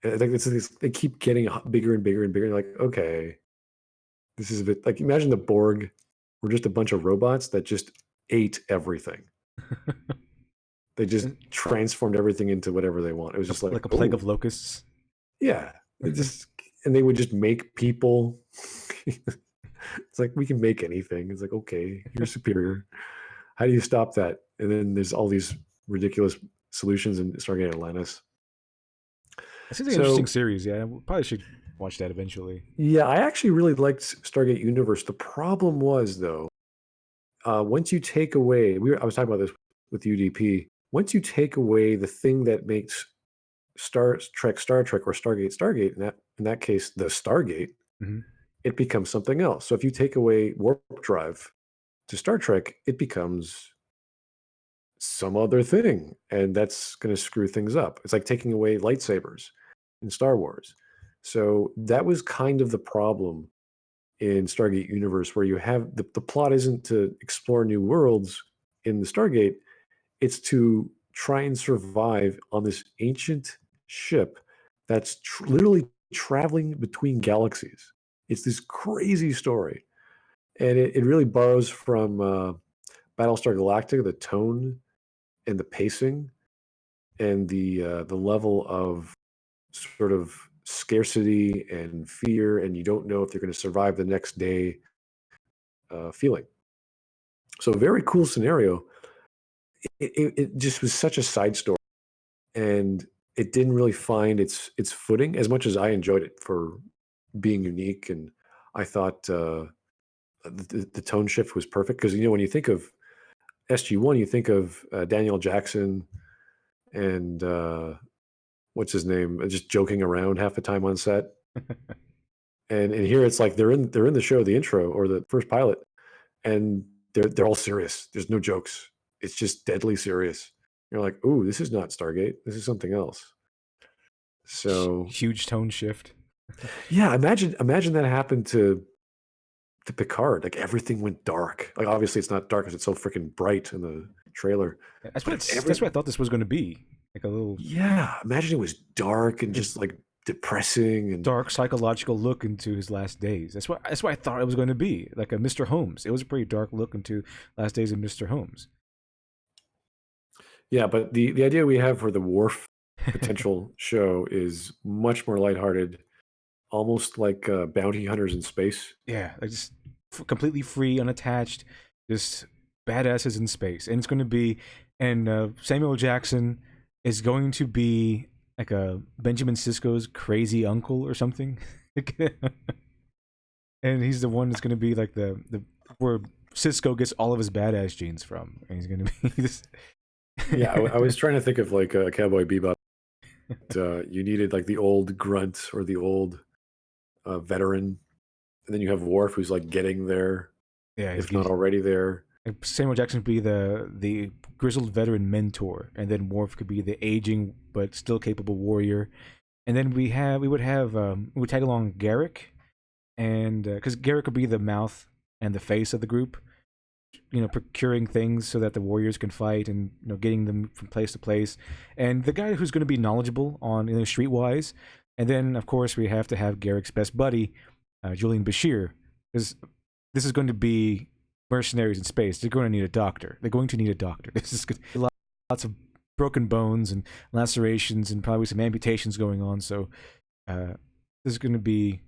S2: And I think they keep getting bigger and bigger and bigger. Like, okay, this is a bit like imagine the Borg were just a bunch of robots that just ate everything. They just transformed everything into whatever they want. It was just like,
S1: Like a plague
S2: oh,
S1: of locusts.
S2: yeah. It just and they would just make people. It's like we can make anything. It's like, okay, you're superior. How do you stop that? And then there's all these ridiculous solutions in Stargate Atlantis.
S1: It seems like an interesting
S2: So
S1: series. Yeah, we probably should watch that eventually.
S2: yeah, I actually really liked Stargate Universe. The problem was though, once you take away, I was talking about this with UDP. Once you take away the thing that makes Star Trek, or Stargate, in that case, the Stargate,
S1: Hmm.
S2: it becomes something else. So if you take away warp drive to Star Trek, it becomes some other thing, and that's going to screw things up. It's like taking away lightsabers in Star Wars. So that was kind of the problem in Stargate Universe, where you have the plot isn't to explore new worlds in the Stargate, it's to try and survive on this ancient ship that's literally traveling between galaxies. It's this crazy story, and it really borrows from Battlestar Galactica, the tone and the pacing and the level of sort of scarcity and fear, and you don't know if they're going to survive the next day feeling. So very cool scenario. It just was such a side story, and it didn't really find its footing as much as I enjoyed it for being unique. And I thought the tone shift was perfect because when you think of SG-1, you think of Daniel Jackson and what's his name, just joking around half the time on set. And here it's like they're in the show, the intro or the first pilot, and they're all serious. There's no jokes. It's just deadly serious. You're like, ooh, this is not Stargate. This is something else. So
S1: Huge tone shift.
S2: yeah, imagine that happened to Picard. Like everything went dark. Like obviously it's not dark because it's so freaking bright in the trailer.
S1: That's
S2: But
S1: what that's what I thought this was going to be. Like a little
S2: yeah, imagine it was dark and just like depressing and
S1: dark psychological look into his last days. That's what I thought it was going to be. Like a Mr. Holmes. It was a pretty dark look into last days of Mr. Holmes.
S2: yeah, but the idea we have for the Worf potential show is much more lighthearted, almost like bounty hunters in space.
S1: Yeah, like just completely free, unattached, just badasses in space. And it's going to be, and Samuel Jackson is going to be like a Benjamin Sisko's crazy uncle or something. And he's the one that's going to be like the where Sisko gets all of his badass genes from. And he's going to be this.
S2: Yeah, I was trying to think of like a Cowboy Bebop. You needed like the old grunt or the old veteran, and then you have Worf who's like getting there,
S1: Yeah,
S2: if not already there.
S1: Samuel Jackson could be the grizzled veteran mentor, and then Worf could be the aging but still capable warrior. And then we would tag along Garrick, and because Garrick would be the mouth and the face of the group, procuring things so that the warriors can fight and getting them from place to place, and the guy who's going to be knowledgeable on streetwise. And then of course we have to have Garrick's best buddy, Julian Bashir, because this is going to be mercenaries in space. They're going to need a doctor. They're going to need a doctor. This is good. Lots of broken bones and lacerations and probably some amputations going on. So there's going to be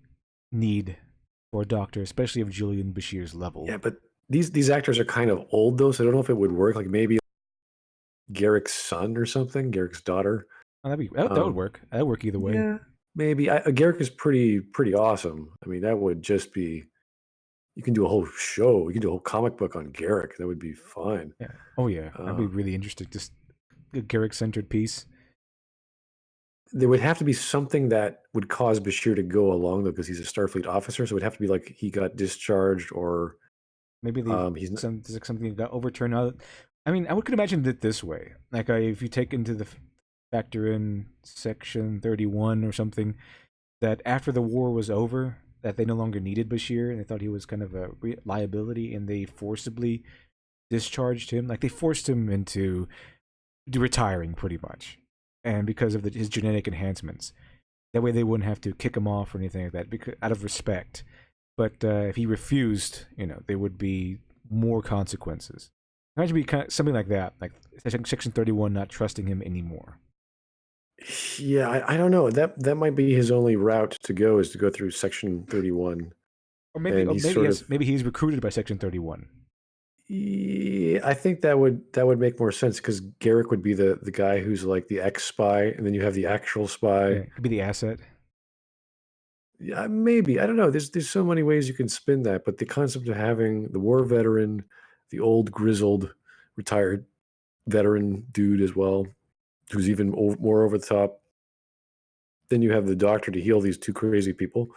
S1: need for a doctor, especially of Julian Bashir's level.
S2: Yeah, but these actors are kind of old though, so I don't know if it would work. Like maybe Garrick's son or something, Garrick's daughter.
S1: Oh, that would work. That would work either way.
S2: Yeah, maybe. Garrick is pretty awesome. I mean, that would just be. You can do a whole show. You can do a whole comic book on Garrick. That would be fine.
S1: Yeah. Oh yeah, that'd be really interesting. Just a Garrick-centered piece.
S2: There would have to be something that would cause Bashir to go along though, because he's a Starfleet officer. So it would have to be like he got discharged, or
S1: maybe
S2: he's
S1: something got overturned. I mean, I could imagine it this way. Like, if you take into the factor in Section 31 or something, that after the war was over, that they no longer needed Bashir and they thought he was kind of a liability, and they forcibly discharged him. Like, they forced him into retiring pretty much, and because of his genetic enhancements, that way they wouldn't have to kick him off or anything like that, because out of respect. But if he refused, there would be more consequences. Imagine be kind of something like that, like Section 31 not trusting him anymore.
S2: Yeah, I don't know. That might be his only route to go, is to go through Section 31, and he's sort
S1: Yes,
S2: of.
S1: maybe he's recruited by Section 31.
S2: Yeah, I think that would make more sense, because Garrick would be the guy who's like the ex spy, and then you have the actual spy.
S1: Yeah, could be the asset.
S2: Yeah, maybe. I don't know. There's so many ways you can spin that, but the concept of having the war veteran, the old grizzled retired veteran dude as well, who's even more over the top. Then you have the doctor to heal these two crazy people,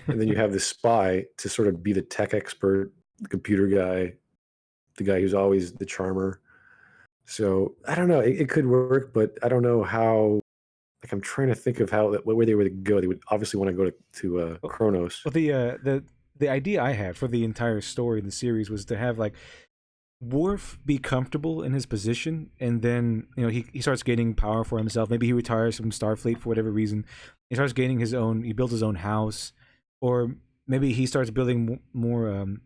S2: and then you have the spy to sort of be the tech expert, the computer guy, the guy who's always the charmer. So I don't know. It could work, but I don't know how. Like, I'm trying to think of how where they would go. They would obviously want to go to
S1: Well,
S2: Kronos.
S1: well, the idea I had for the entire story in the series was to have like Worf be comfortable in his position, and then he starts gaining power for himself. Maybe he retires from Starfleet for whatever reason. He starts gaining his own. He builds his own house, or maybe he starts building more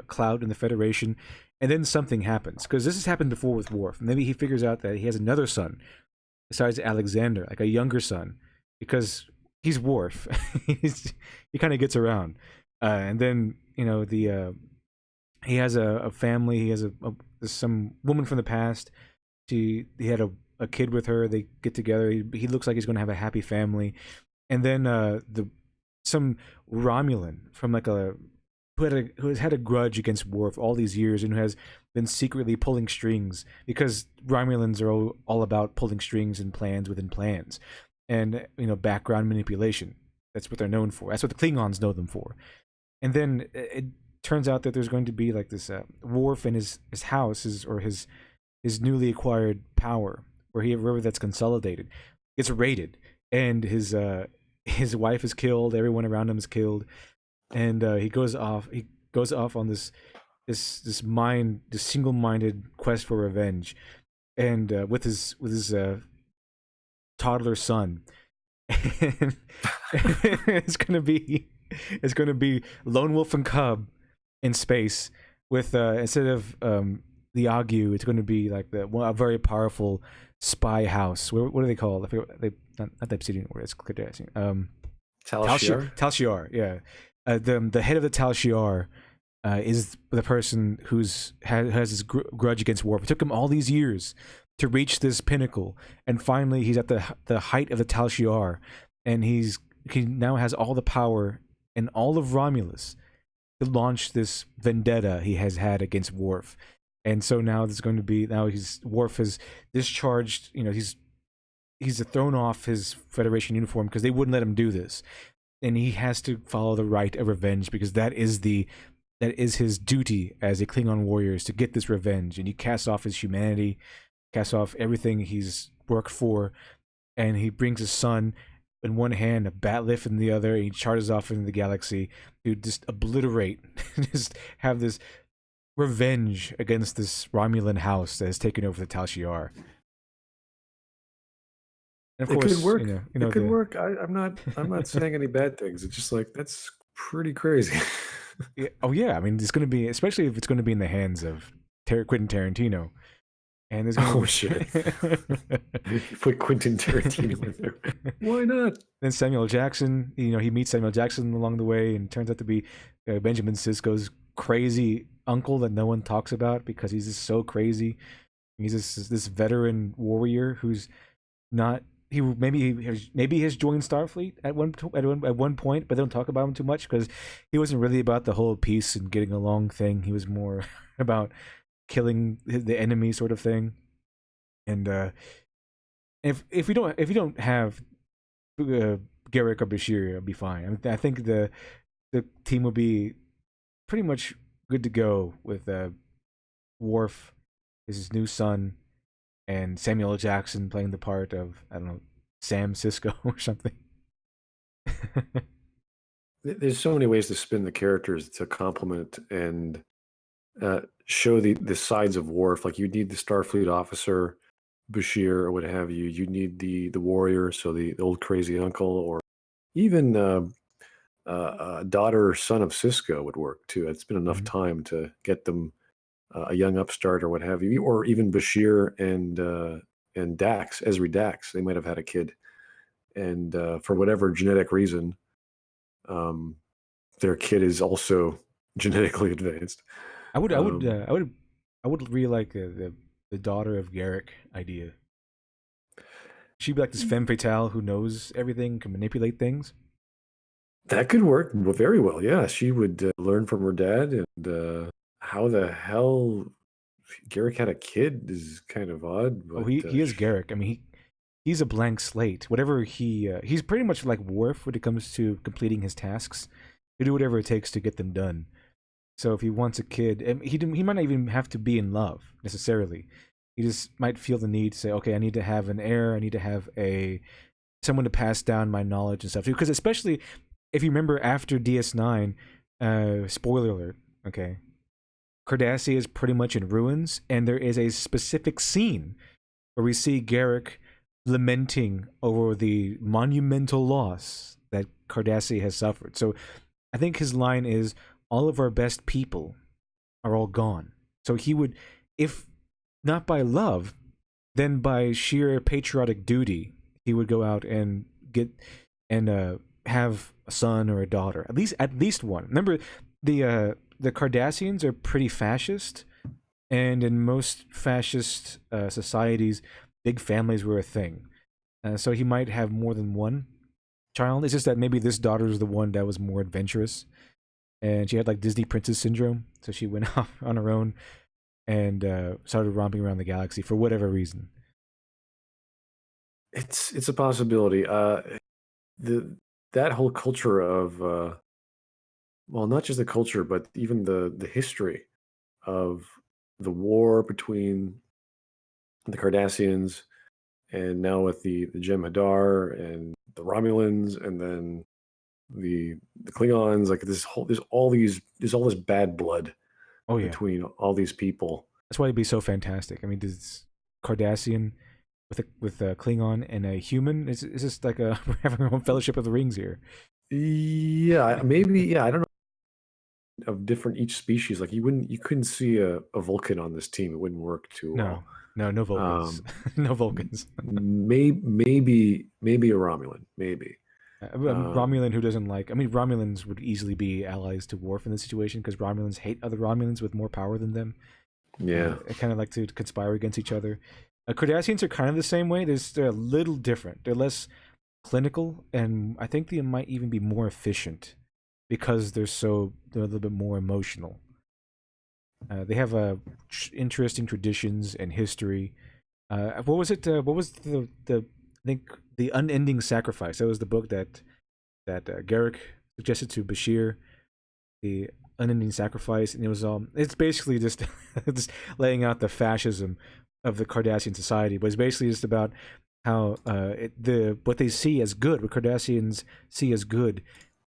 S1: clout in the Federation, and then something happens, because this has happened before with Worf. Maybe he figures out that he has another son besides Alexander, like a younger son, because he's Worf. He kind of gets around, and then the he has a family. He has some woman from the past. He had a kid with her. They get together. He looks like he's going to have a happy family, and then some Romulan from like who has had a grudge against Worf all these years, and who has been secretly pulling strings, because Romulans are all about pulling strings and plans within plans, and background manipulation. That's what they're known for. That's what the Klingons know them for. And then it turns out that there's going to be like this Worf in his house, his newly acquired power, wherever that's consolidated, gets raided, and his wife is killed. Everyone around him is killed, and he goes off. He goes off on this single-minded quest for revenge, and with his toddler son. And it's gonna be Lone Wolf and Cub in space, with instead of the Agu, it's going to be like a very powerful spy house. What are they called? I forget. Not the Obsidian Word. It's Cardassian.
S2: Tal
S1: Shiar. Tal Shiar. Yeah. The head of the Tal Shiar is the person who's has this grudge against Worf. It took him all these years to reach this pinnacle, and finally he's at the height of the Tal Shiar, and he now has all the power in all of Romulus to launch this vendetta he has had against Worf. And so now there's going to be Worf has discharged. He's thrown off his Federation uniform because they wouldn't let him do this, and he has to follow the rite of revenge, because that is his duty as a Klingon warrior, is to get this revenge. And he casts off his humanity, casts off everything he's worked for, and he brings his son in one hand, a bat lift in the other, and he charges off into the galaxy to just obliterate, just have this revenge against this Romulan house that has taken over the Tal Shiar.
S2: And of course, it could work. It could work. I'm not saying any bad things. It's just like, that's pretty crazy.
S1: Yeah. Oh yeah, I mean, it's going to be, especially if it's going to be in the hands of Quentin Tarantino. And there's
S2: shit. Put Quentin Tarantino in there. Why not?
S1: Then Samuel Jackson, he meets Samuel Jackson along the way, and turns out to be Benjamin Sisko's crazy uncle that no one talks about, because he's just so crazy. He's this veteran warrior who's not. Maybe he has joined Starfleet at one point, but they don't talk about him too much, because he wasn't really about the whole peace and getting along thing. He was more about killing the enemy, sort of thing. And if you don't have Garrick or Bashir, it'll be fine. I mean, I think the team will be pretty much good to go with Worf is his new son, and Samuel L. Jackson playing the part of, I don't know, Sam Sisko or something.
S2: There's so many ways to spin the characters to complement and show the sides of Worf. Like you need the Starfleet officer, Bashir, or what have you. You need the warrior, so the old crazy uncle, or even daughter or son of Cisco would work too. It's been enough
S1: Mhm.
S2: time to get them a young upstart or what have you, or even Bashir and Dax, Esri Dax. They might have had a kid, and for whatever genetic reason, um, their kid is also genetically advanced.
S1: I would, I would,
S2: Um,
S1: I would, I would really like the daughter of Garrick idea. She'd be like this femme fatale who knows everything, can manipulate things.
S2: that could work very well. Yeah, she would learn from her dad, and how the hell Garrick had a kid is kind of odd,
S1: Oh,
S2: but
S1: he is Garrick. I mean, he's a blank slate. Whatever he's pretty much like Worf when it comes to completing his tasks. He'll do whatever it takes to get them done. So if he wants a kid, and he might not even have to be in love necessarily. He just might feel the need to say, okay, I need to have an heir. I need to have a someone to pass down my knowledge and stuff to. Because especially if you remember after DS9, spoiler alert, okay, Cardassia is pretty much in ruins, and there is a specific scene where we see Garrick lamenting over the monumental loss that Cardassia has suffered. So I think his line is, all of our best people are all gone. So he would, if not by love, then by sheer patriotic duty, he would go out and get and have a son or a daughter, at least one. Remember, the Cardassians are pretty fascist, and in most fascist societies, big families were a thing. So he might have more than one child. It's just that maybe this daughter was the one that was more adventurous, and she had like Disney princess syndrome, so she went off on her own and started romping around the galaxy for whatever reason.
S2: it's a possibility. The that whole culture of well, not just the culture, but even the history of the war between the Cardassians and now with the Jem'Hadar and the Romulans, and then the Klingons. Like there's all this bad blood
S1: Oh yeah,
S2: between all these people.
S1: that's why it'd be so fantastic. I mean, this Cardassian with a Klingon and a human. It's just like a we're having our own Fellowship of the Rings here.
S2: Yeah, maybe. Yeah, I don't know, of different each species. Like you couldn't see a Vulcan on this team. It wouldn't work too
S1: No,
S2: well.
S1: no Vulcans,
S2: Um,
S1: no Vulcans.
S2: maybe a Romulan, maybe. Um,
S1: Romulan who doesn't like. I mean, Romulans would easily be allies to Worf in this situation because Romulans hate other Romulans with more power than them.
S2: yeah,
S1: They kind of like to conspire against each other. Cardassians are kind of the same way. They're a little different. They're less clinical, and I think they might even be more efficient because they're a little bit more emotional. They have interesting traditions and history. What was it? What was the I think the Unending Sacrifice? That was the book that Garrick suggested to Bashir. The Unending Sacrifice, and it's basically just just laying out the fascism of the Cardassian society, but it's basically just about how what they see as good, what Cardassians see as good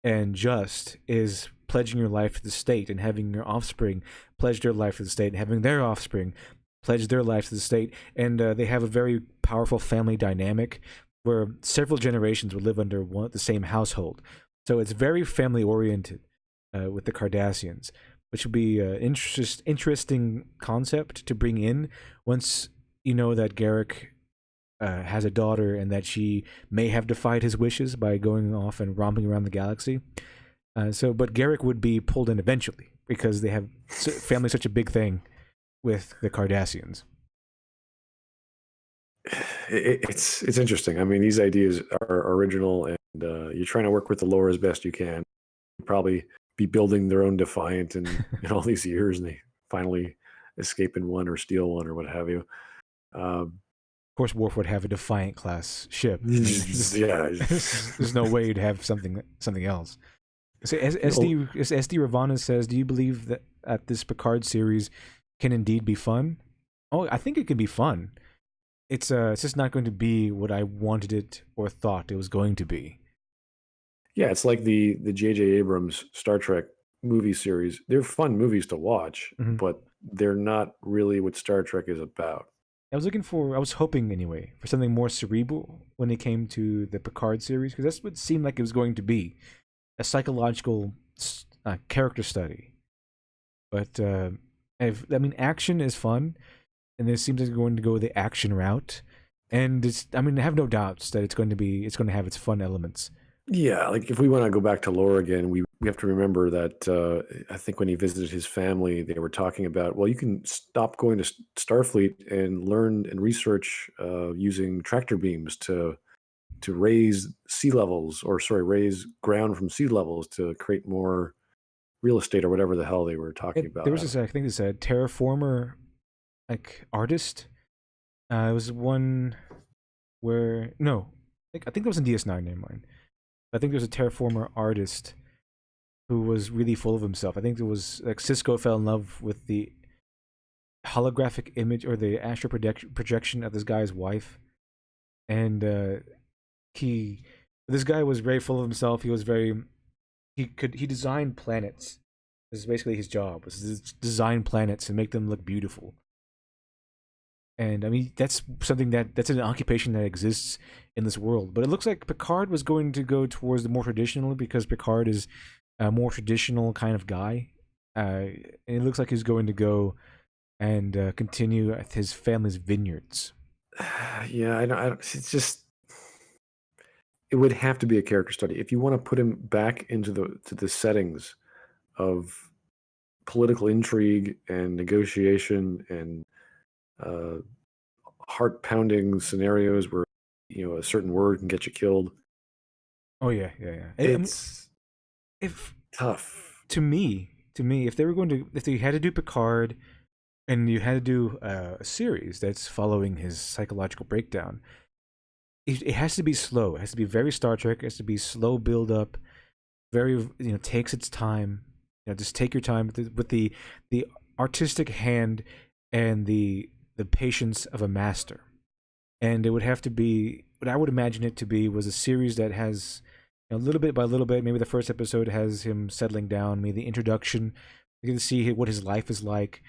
S1: and just, is pledging your life to the state and having your offspring pledge their life to the state and having their offspring pledge their life to the state. And they have a very powerful family dynamic where several generations would live under the same household. So it's very family oriented with the Cardassians, which would be an interesting concept to bring in once you know that Garrick has a daughter and that she may have defied his wishes by going off and romping around the galaxy. But Garrick would be pulled in eventually because they have family such a big thing with the Cardassians.
S2: it's interesting. I mean, these ideas are original, and you're trying to work with the lore as best you can. Probably be building their own Defiant in all these years, and they finally escape in one or steal one or what have you. Um,
S1: Of course, Worf would have a Defiant class ship. I mean,
S2: yeah,
S1: there's no way you'd have something else. So SD Ravana says, "Do you believe that this Picard series can indeed be fun? Oh, I think it could be fun. It's just not going to be what I wanted it or thought it was going to be.
S2: Yeah, it's like the J.J. Abrams Star Trek movie series. They're fun movies to watch,
S1: Hmm.
S2: but they're not really what Star Trek is about.
S1: I was hoping anyway, for something more cerebral when it came to the Picard series, because that's what it seemed like it was going to be, a psychological character study. But I mean, action is fun, and it seems like it's going to go the action route. And I mean, I have no doubts that it's going to have its fun elements.
S2: Yeah, like if we want to go back to lore again, we have to remember that I think when he visited his family, they were talking about, well, you can stop going to Starfleet and learn and research using tractor beams to raise sea levels, or sorry, raise ground from sea levels to create more real estate or whatever the hell they were talking
S1: There
S2: about.
S1: was this, I think, this terraformer like artist. It was one where no, I think that was in DS9. Never mind. I think there was a terraformer artist who was really full of himself. I think it was like Cisco fell in love with the holographic image or the astral projection of this guy's wife, and he this guy was very full of himself. He was very he designed planets. This is basically his job, was to design planets and make them look beautiful. And I mean, that's an occupation that exists in this world. But it looks like Picard was going to go towards the more traditional, because Picard is a more traditional kind of guy. And it looks like he's going to go and continue at his family's vineyards.
S2: Yeah, I don't, it's just it would have to be a character study if you want to put him back into the settings of political intrigue and negotiation and uh, heart pounding scenarios where a certain word can get you killed.
S1: Oh yeah, yeah, yeah. I mean,
S2: It's
S1: if
S2: tough.
S1: if they were going to, if they had to do Picard and you had to do a series that's following his psychological breakdown, it has to be slow. It has to be very Star Trek. It has to be slow build up, very takes its time. Just take your time with the artistic hand and the patience of a master. And it would have to be what I would imagine it to be was a series that has little bit by little bit. Maybe the first episode has him settling down. Maybe the introduction, we get to see what his life is like,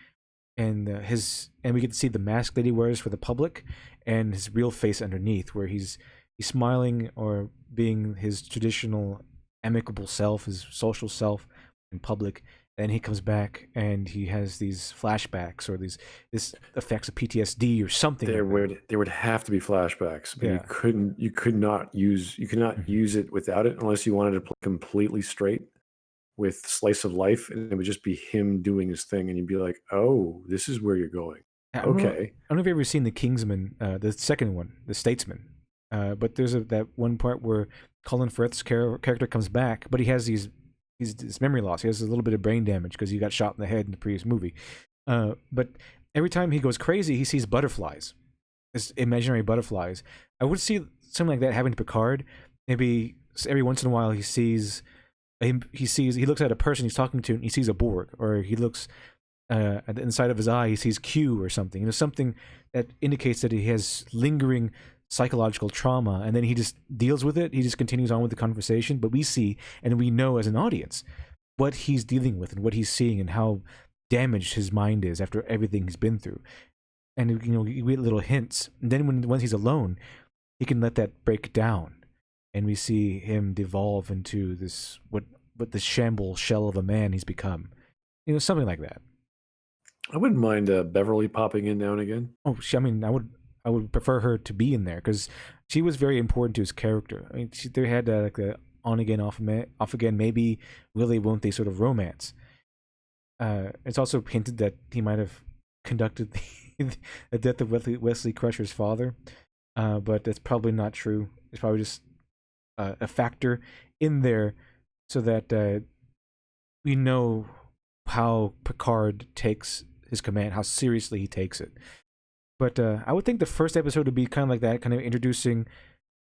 S1: and we get to see the mask that he wears for the public, and his real face underneath, where he's smiling or being his traditional amicable self, his social self in public. And he comes back and he has these flashbacks or this effects of PTSD or something.
S2: There would have to be flashbacks, but
S1: Yeah.
S2: you could not use it without it unless you wanted to play completely straight with slice of life, and it would just be him doing his thing, and you'd be like, oh, this is where you're going. Okay.
S1: I don't know if you've ever seen the Kingsman, the second one, the Statesman. But there's that one part where Colin Firth's character comes back, but he's memory loss. He has a little bit of brain damage because he got shot in the head in the previous movie. But every time he goes crazy, he sees butterflies, this imaginary butterflies. I would see something like that happen to Picard. Maybe every once in a while he looks at a person he's talking to and he sees a Borg, or he looks at the inside of his eye, he sees Q or something. Something that indicates that he has lingering psychological trauma, and then he just deals with it. He just continues on with the conversation, but we see and we know as an audience what he's dealing with and what he's seeing and how damaged his mind is after everything he's been through. And we get little hints, and then once he's alone, he can let that break down, and we see him devolve into this what the shamble shell of a man he's become. Something like that.
S2: I wouldn't mind Beverly popping in now and again.
S1: Oh, I mean, I would prefer her to be in there because she was very important to his character. I mean, they had like the on again, off again, maybe will they, won't they sort of romance. It's also hinted that he might have conducted the death of Wesley Crusher's father, but that's probably not true. It's probably just a factor in there so that we know how Picard takes his command, how seriously he takes it. But I would think the first episode would be kind of like that, kind of introducing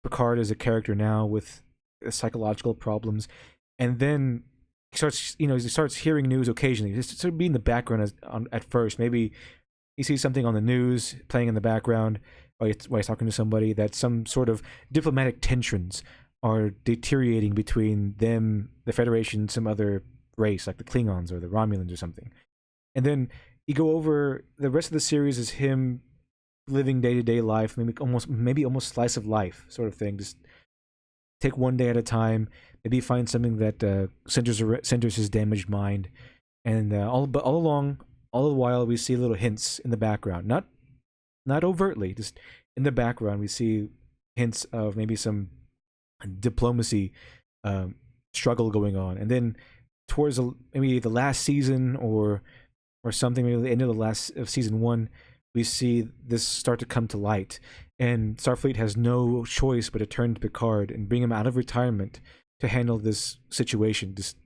S1: Picard as a character now with psychological problems, and then he starts hearing news occasionally. Just sort of be in the background at first, maybe he sees something on the news playing in the background while he's talking to somebody, that some sort of diplomatic tensions are deteriorating between them, the Federation, and some other race, like the Klingons or the Romulans or something. And then you go over the rest of the series is him living day-to-day life, maybe almost slice of life sort of thing. Just take one day at a time. Maybe find something that centers his damaged mind, and all the while we see little hints in the background, not overtly, just in the background we see hints of maybe some diplomacy struggle going on, and then towards maybe the last season or something, maybe the end of season 1, we see this start to come to light, and Starfleet has no choice but to turn to Picard and bring him out of retirement to handle this situation. Just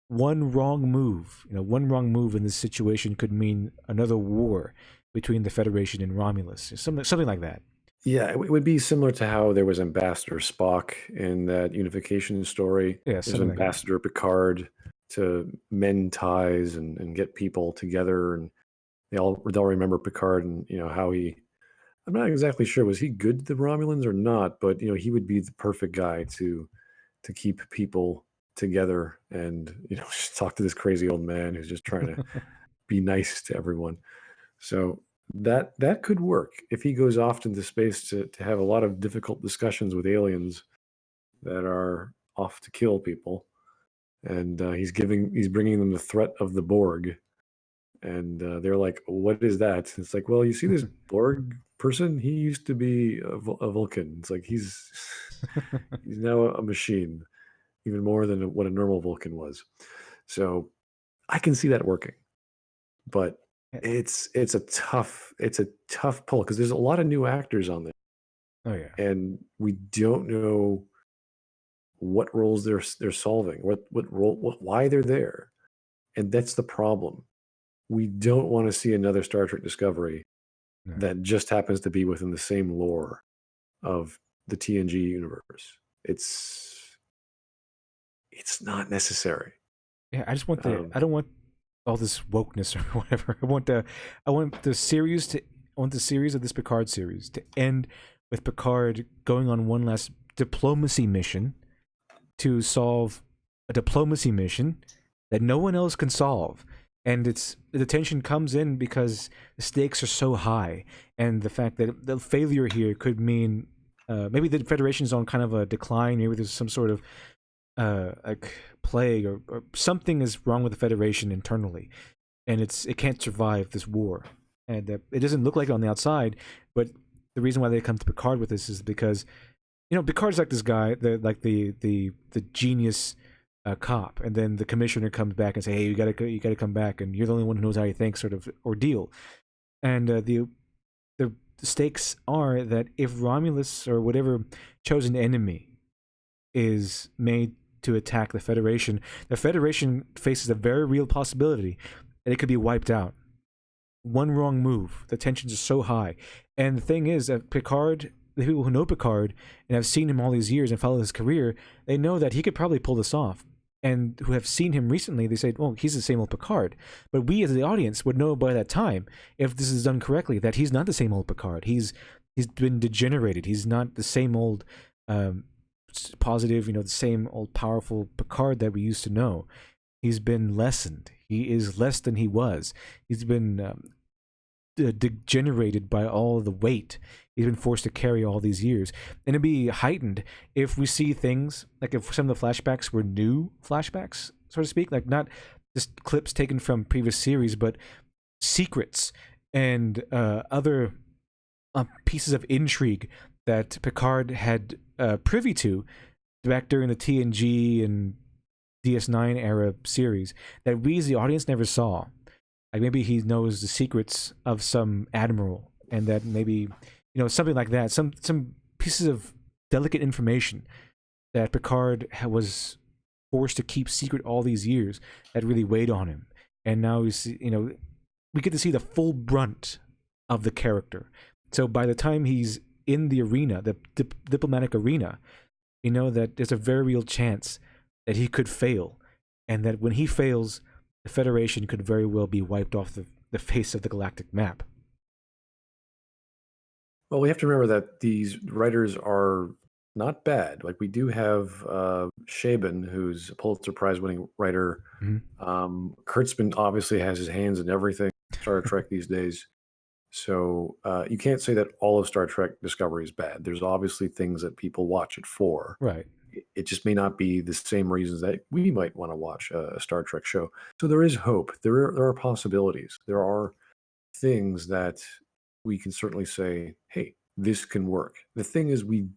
S1: one wrong move in this situation could mean another war between the Federation and Romulus, something like that.
S2: Yeah, it would be similar to how there was Ambassador Spock in that unification story.
S1: Yeah,
S2: There's Ambassador Picard to mend ties and get people together, and they'll remember Picard and how he. I'm not exactly sure, was he good to the Romulans or not, but he would be the perfect guy to keep people together and just talk to this crazy old man who's just trying to be nice to everyone. So that could work if he goes off into space to have a lot of difficult discussions with aliens that are off to kill people, and he's bringing them the threat of the Borg, and they're like, "What is that?" It's like, "Well, you see this Borg person? He used to be a Vulcan. It's like he's now a machine, even more than what a normal Vulcan was." So I can see that working, but it's a tough pull because there's a lot of new actors on there.
S1: Oh yeah,
S2: and we don't know what roles they're solving, what role, why they're there, and that's the problem. We don't want to see another Star Trek Discovery that just happens to be within the same lore of the TNG universe. It's not necessary.
S1: Yeah, I just want I don't want all this wokeness or whatever. I want the series of this Picard series to end with Picard going on one last diplomacy mission to solve a diplomacy mission that no one else can solve. And the tension comes in because the stakes are so high, and the fact that the failure here could mean maybe the Federation's on kind of a decline. Maybe there's some sort of like plague or something is wrong with the Federation internally, and it can't survive this war. And it doesn't look like it on the outside, but the reason why they come to Picard with this is because Picard's like this guy, the genius cop, and then the commissioner comes back and say, "Hey, you gotta come back, and you're the only one who knows how you think," sort of ordeal. And the stakes are that if Romulus or whatever chosen enemy is made to attack the Federation faces a very real possibility that it could be wiped out. One wrong move, the tensions are so high. And the thing is that Picard, the people who know Picard and have seen him all these years and followed his career, they know that he could probably pull this off. And who have seen him recently, they say, "Oh, he's the same old Picard." But we as the audience would know by that time, if this is done correctly, that he's not the same old Picard. He's been degenerated. He's not the same old positive, the same old powerful Picard that we used to know. He's been lessened. He is less than he was. He's been degenerated by all the weight he's been forced to carry all these years. And it'd be heightened if we see things, like if some of the flashbacks were new flashbacks, so to speak, like not just clips taken from previous series, but secrets and other pieces of intrigue that Picard had privy to back during the TNG and DS9 era series that we as the audience never saw. Like maybe he knows the secrets of some admiral, and that maybe something like that, some pieces of delicate information that Picard was forced to keep secret all these years that really weighed on him. And now we get to see the full brunt of the character. So by the time he's in the arena, the diplomatic arena, that there's a very real chance that he could fail, and that when he fails, the Federation could very well be wiped off the face of the galactic map.
S2: Well, we have to remember that these writers are not bad. Like we do have Shaban, who's a Pulitzer Prize winning writer.
S1: Mhm.
S2: Kurtzman obviously has his hands in everything Star Trek these days. So you can't say that all of Star Trek Discovery is bad. There's obviously things that people watch it for.
S1: Right.
S2: It just may not be the same reasons that we might want to watch a Star Trek show. So there is hope. There are possibilities. There are things that we can certainly say, hey, this can work. The thing is, we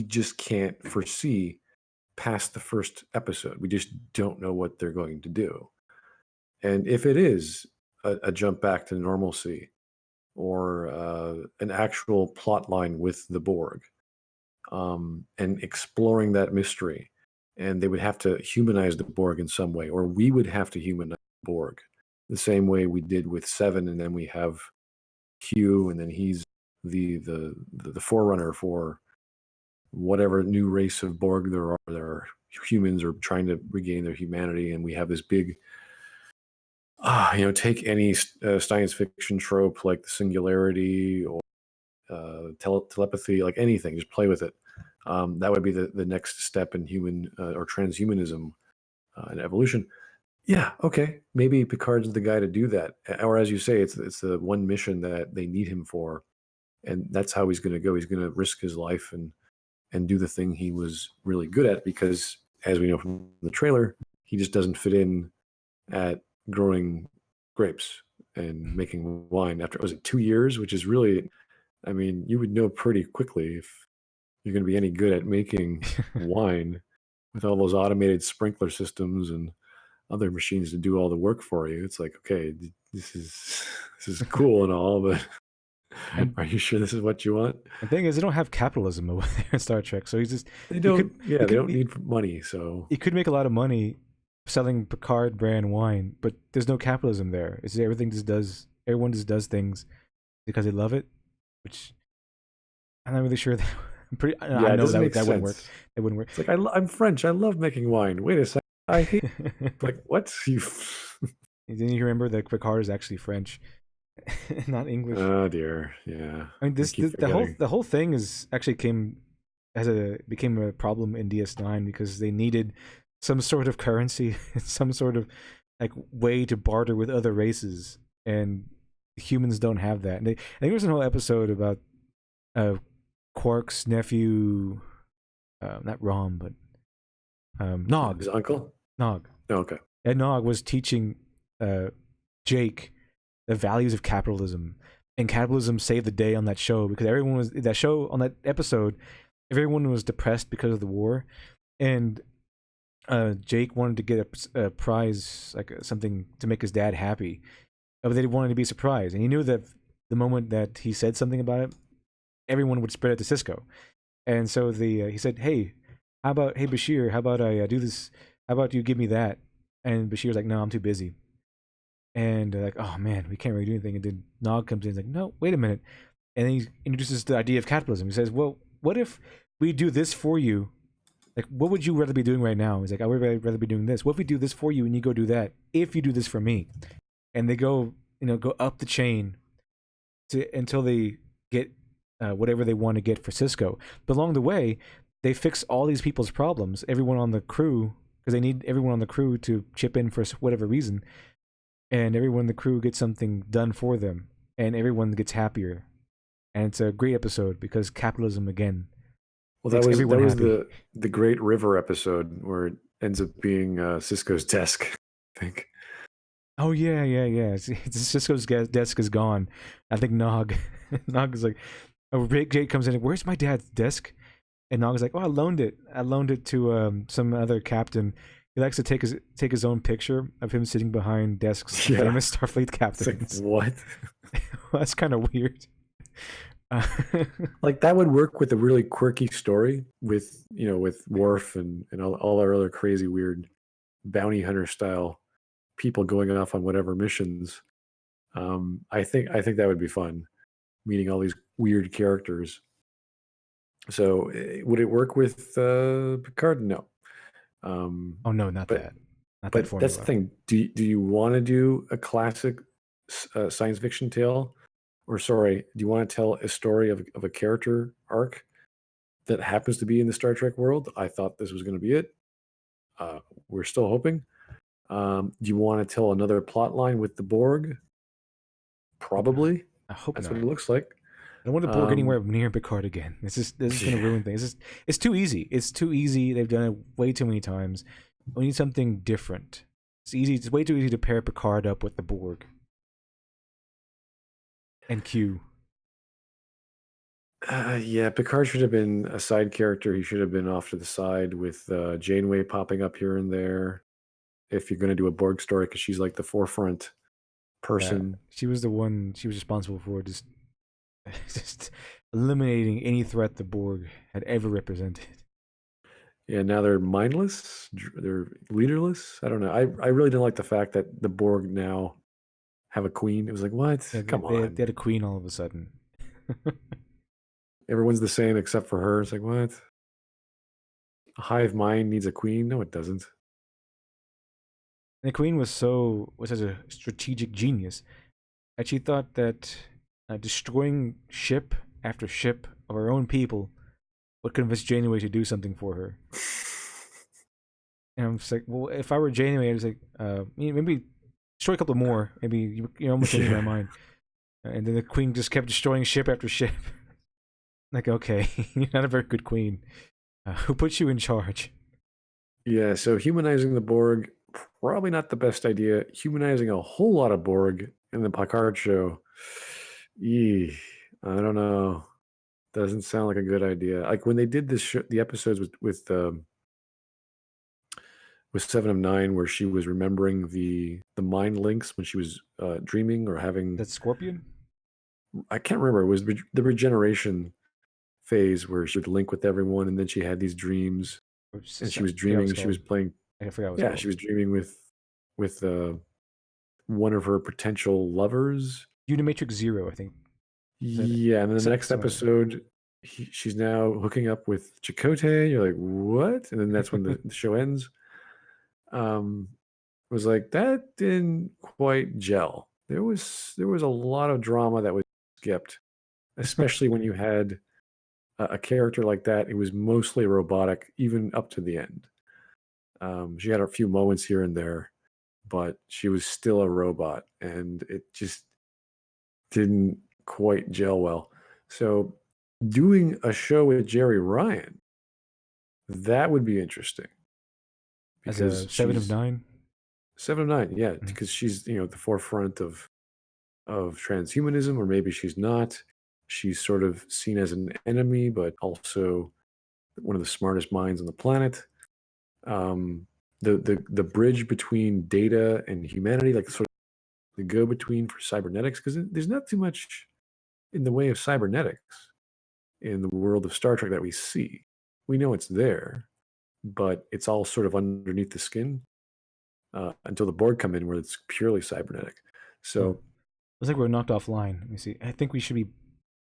S2: just can't foresee past the first episode. We just don't know what they're going to do. And if it is a jump back to normalcy or an actual plot line with the Borg, and exploring that mystery, and they would have to humanize the Borg in some way, or we would have to humanize the Borg the same way we did with Seven, and then we have Q, and then he's the forerunner for whatever new race of Borg there are. There are humans are trying to regain their humanity, and we have this big, take any science fiction trope like the singularity or telepathy, like anything, just play with it. That would be the next step in human or transhumanism and evolution. Yeah, okay. Maybe Picard's the guy to do that. Or as you say, it's the one mission that they need him for. And that's how he's going to go. He's going to risk his life and do the thing he was really good at, because as we know from the trailer, he just doesn't fit in at growing grapes and making wine after, was it 2 years, which is really, I mean, you would know pretty quickly if you're going to be any good at making wine with all those automated sprinkler systems and other machines to do all the work for you. It's like, okay, this is cool and all, but
S1: And
S2: are you sure this is what you want?
S1: the thing is, they don't have capitalism over there in Star Trek, so he's just
S2: They
S1: he
S2: don't.
S1: could
S2: Yeah,
S1: he
S2: they
S1: could
S2: don't need money. So
S1: he could make a lot of money selling Picard brand wine, but there's no capitalism there. It's everyone just does things because they love it, which I'm not really sure that I
S2: yeah, it
S1: know
S2: doesn't make
S1: that wouldn't work.
S2: sense.
S1: It wouldn't work.
S2: It's like I'm French. I love making wine. Wait a second. I hate. Like what? You.
S1: Then you remember that Picard is actually French, not English.
S2: Oh dear. Yeah.
S1: I mean,
S2: I keep forgetting.
S1: the whole thing is actually became a problem in DS9 because they needed some sort of currency, some sort of like way to barter with other races, and humans don't have that. And I think there was an whole episode about uh, Quark's nephew, not Rom, but Nog.
S2: His uncle.
S1: Nog.
S2: Oh, okay.
S1: And Nog was teaching Jake the values of capitalism, and capitalism saved the day on that show because on that episode, everyone was depressed because of the war, and Jake wanted to get a prize, like something to make his dad happy, but they wanted to be surprised, and he knew that the moment that he said something about it, everyone would spread it to Cisco, and so he said, "Hey, hey Bashir, how about I do this? How about you give me that?" And Bashir's like, "No, I'm too busy." And they're like, "Oh man, we can't really do anything." And then Nog comes in, and he's like, "No, wait a minute," and then he introduces the idea of capitalism. He says, "Well, what if we do this for you? Like, what would you rather be doing right now?" He's like, "I would rather be doing this. What if we do this for you and you go do that? If you do this for me," and they go, go up the chain until they get whatever they want to get for Cisco. But along the way, they fix all these people's problems. Everyone on the crew, because they need everyone on the crew to chip in for whatever reason, and everyone in the crew gets something done for them, and everyone gets happier. And it's a great episode because capitalism again.
S2: Well,
S1: Makes
S2: that
S1: everyone
S2: was
S1: happy.
S2: the Great River episode where it ends up being Cisco's desk. I think.
S1: Oh yeah, yeah, yeah. Cisco's desk is gone. I think Nog, Nog is like, oh, Jake comes in. Where's my dad's desk? And Nog is like, oh, I loaned it. I loaned it to some other captain. He likes to take his own picture of him sitting behind desks,
S2: Yeah.
S1: famous Starfleet
S2: It's
S1: captains.
S2: like what?
S1: That's kind of weird.
S2: Like that would work with a really quirky story with with Worf and all our other crazy weird bounty hunter style people going off on whatever missions. I think that would be fun, meeting all these weird characters. So would it work with Picard? No.
S1: Oh no, not
S2: But
S1: that, not that
S2: but that's the
S1: formula.
S2: thing. Do you want to do a classic science fiction tale or sorry, do you want to tell a story of a character arc that happens to be in the Star Trek world? I thought this was going to be it. Uh, we're still hoping. Do you want to tell another plot line with the Borg? Probably.
S1: I hope
S2: That's what
S1: not.
S2: it looks like.
S1: I don't want the Borg
S2: Um,
S1: anywhere near Picard again. This is gonna
S2: yeah.
S1: ruin things. It's too easy. It's too easy. They've done it way too many times. We need something different. It's easy. It's way too easy to pair Picard up with the Borg and Q.
S2: Yeah, Picard should have been a side character. He should have been off to the side with Janeway popping up here and there. If you're going to do a Borg story, because she's like the forefront
S1: Yeah,
S2: person.
S1: she was the one. She was responsible for just just eliminating any threat the Borg had ever represented.
S2: Yeah, now they're mindless. They're leaderless. I don't know. I really didn't like the fact that the Borg now have a queen. It was like, what?
S1: Yeah,
S2: Come
S1: they
S2: on.
S1: had a queen all of a sudden.
S2: Everyone's the same except for her. It's like, what? A hive mind needs a queen? No, it doesn't.
S1: And the queen was such a strategic genius that she thought that destroying ship after ship of her own people would convince Janeway to do something for her. And I'm just like, well, if I were Janeway, I'd just like, maybe destroy a couple more. Maybe you're almost changing my
S2: Yeah.
S1: mind. And then the queen just kept destroying ship after ship. Like, okay, you're not a very good queen. Who put you in charge?
S2: Yeah, so humanizing the Borg, probably not the best idea. Humanizing a whole lot of Borg in the Picard show, eeh, I don't know. Doesn't sound like a good idea. Like when they did the episodes with Seven of Nine, where she was remembering the mind links when she was dreaming or having,
S1: That Scorpion?
S2: I can't remember. It was the regeneration phase where she would link with everyone, and then she had these dreams, and she
S1: I
S2: was
S1: forgot what it's
S2: dreaming. She was
S1: called.
S2: playing.
S1: I forgot what it's
S2: Yeah, she
S1: called.
S2: was dreaming with one of her potential lovers.
S1: Unimatrix Zero, I think. Is that it?
S2: Yeah, and then the next
S1: Something like that.
S2: episode, she's now hooking up with Chakotay. You're like, what? And then that's when the show ends. It was like that didn't quite gel. There was a lot of drama that was skipped, especially when you had a character like that. It was mostly robotic, even up to the end. She had a few moments here and there, but she was still a robot, and it just didn't quite gel well. So, doing a show with Jerry Ryan, that would be interesting
S1: As
S2: because
S1: a Seven of
S2: she's
S1: Nine.
S2: Seven of Nine, yeah,
S1: Mhm.
S2: because she's at the forefront of transhumanism, or maybe she's not. She's sort of seen as an enemy, but also one of the smartest minds on the planet. Um, the bridge between data and humanity, like sort of the go between for cybernetics, because there's not too much in the way of cybernetics in the world of Star Trek that we see. We know it's there, but it's all sort of underneath the skin until the Borg come in, where it's purely cybernetic.
S1: Oh,
S2: So
S1: looks like we're knocked offline. Let me see. I think we should be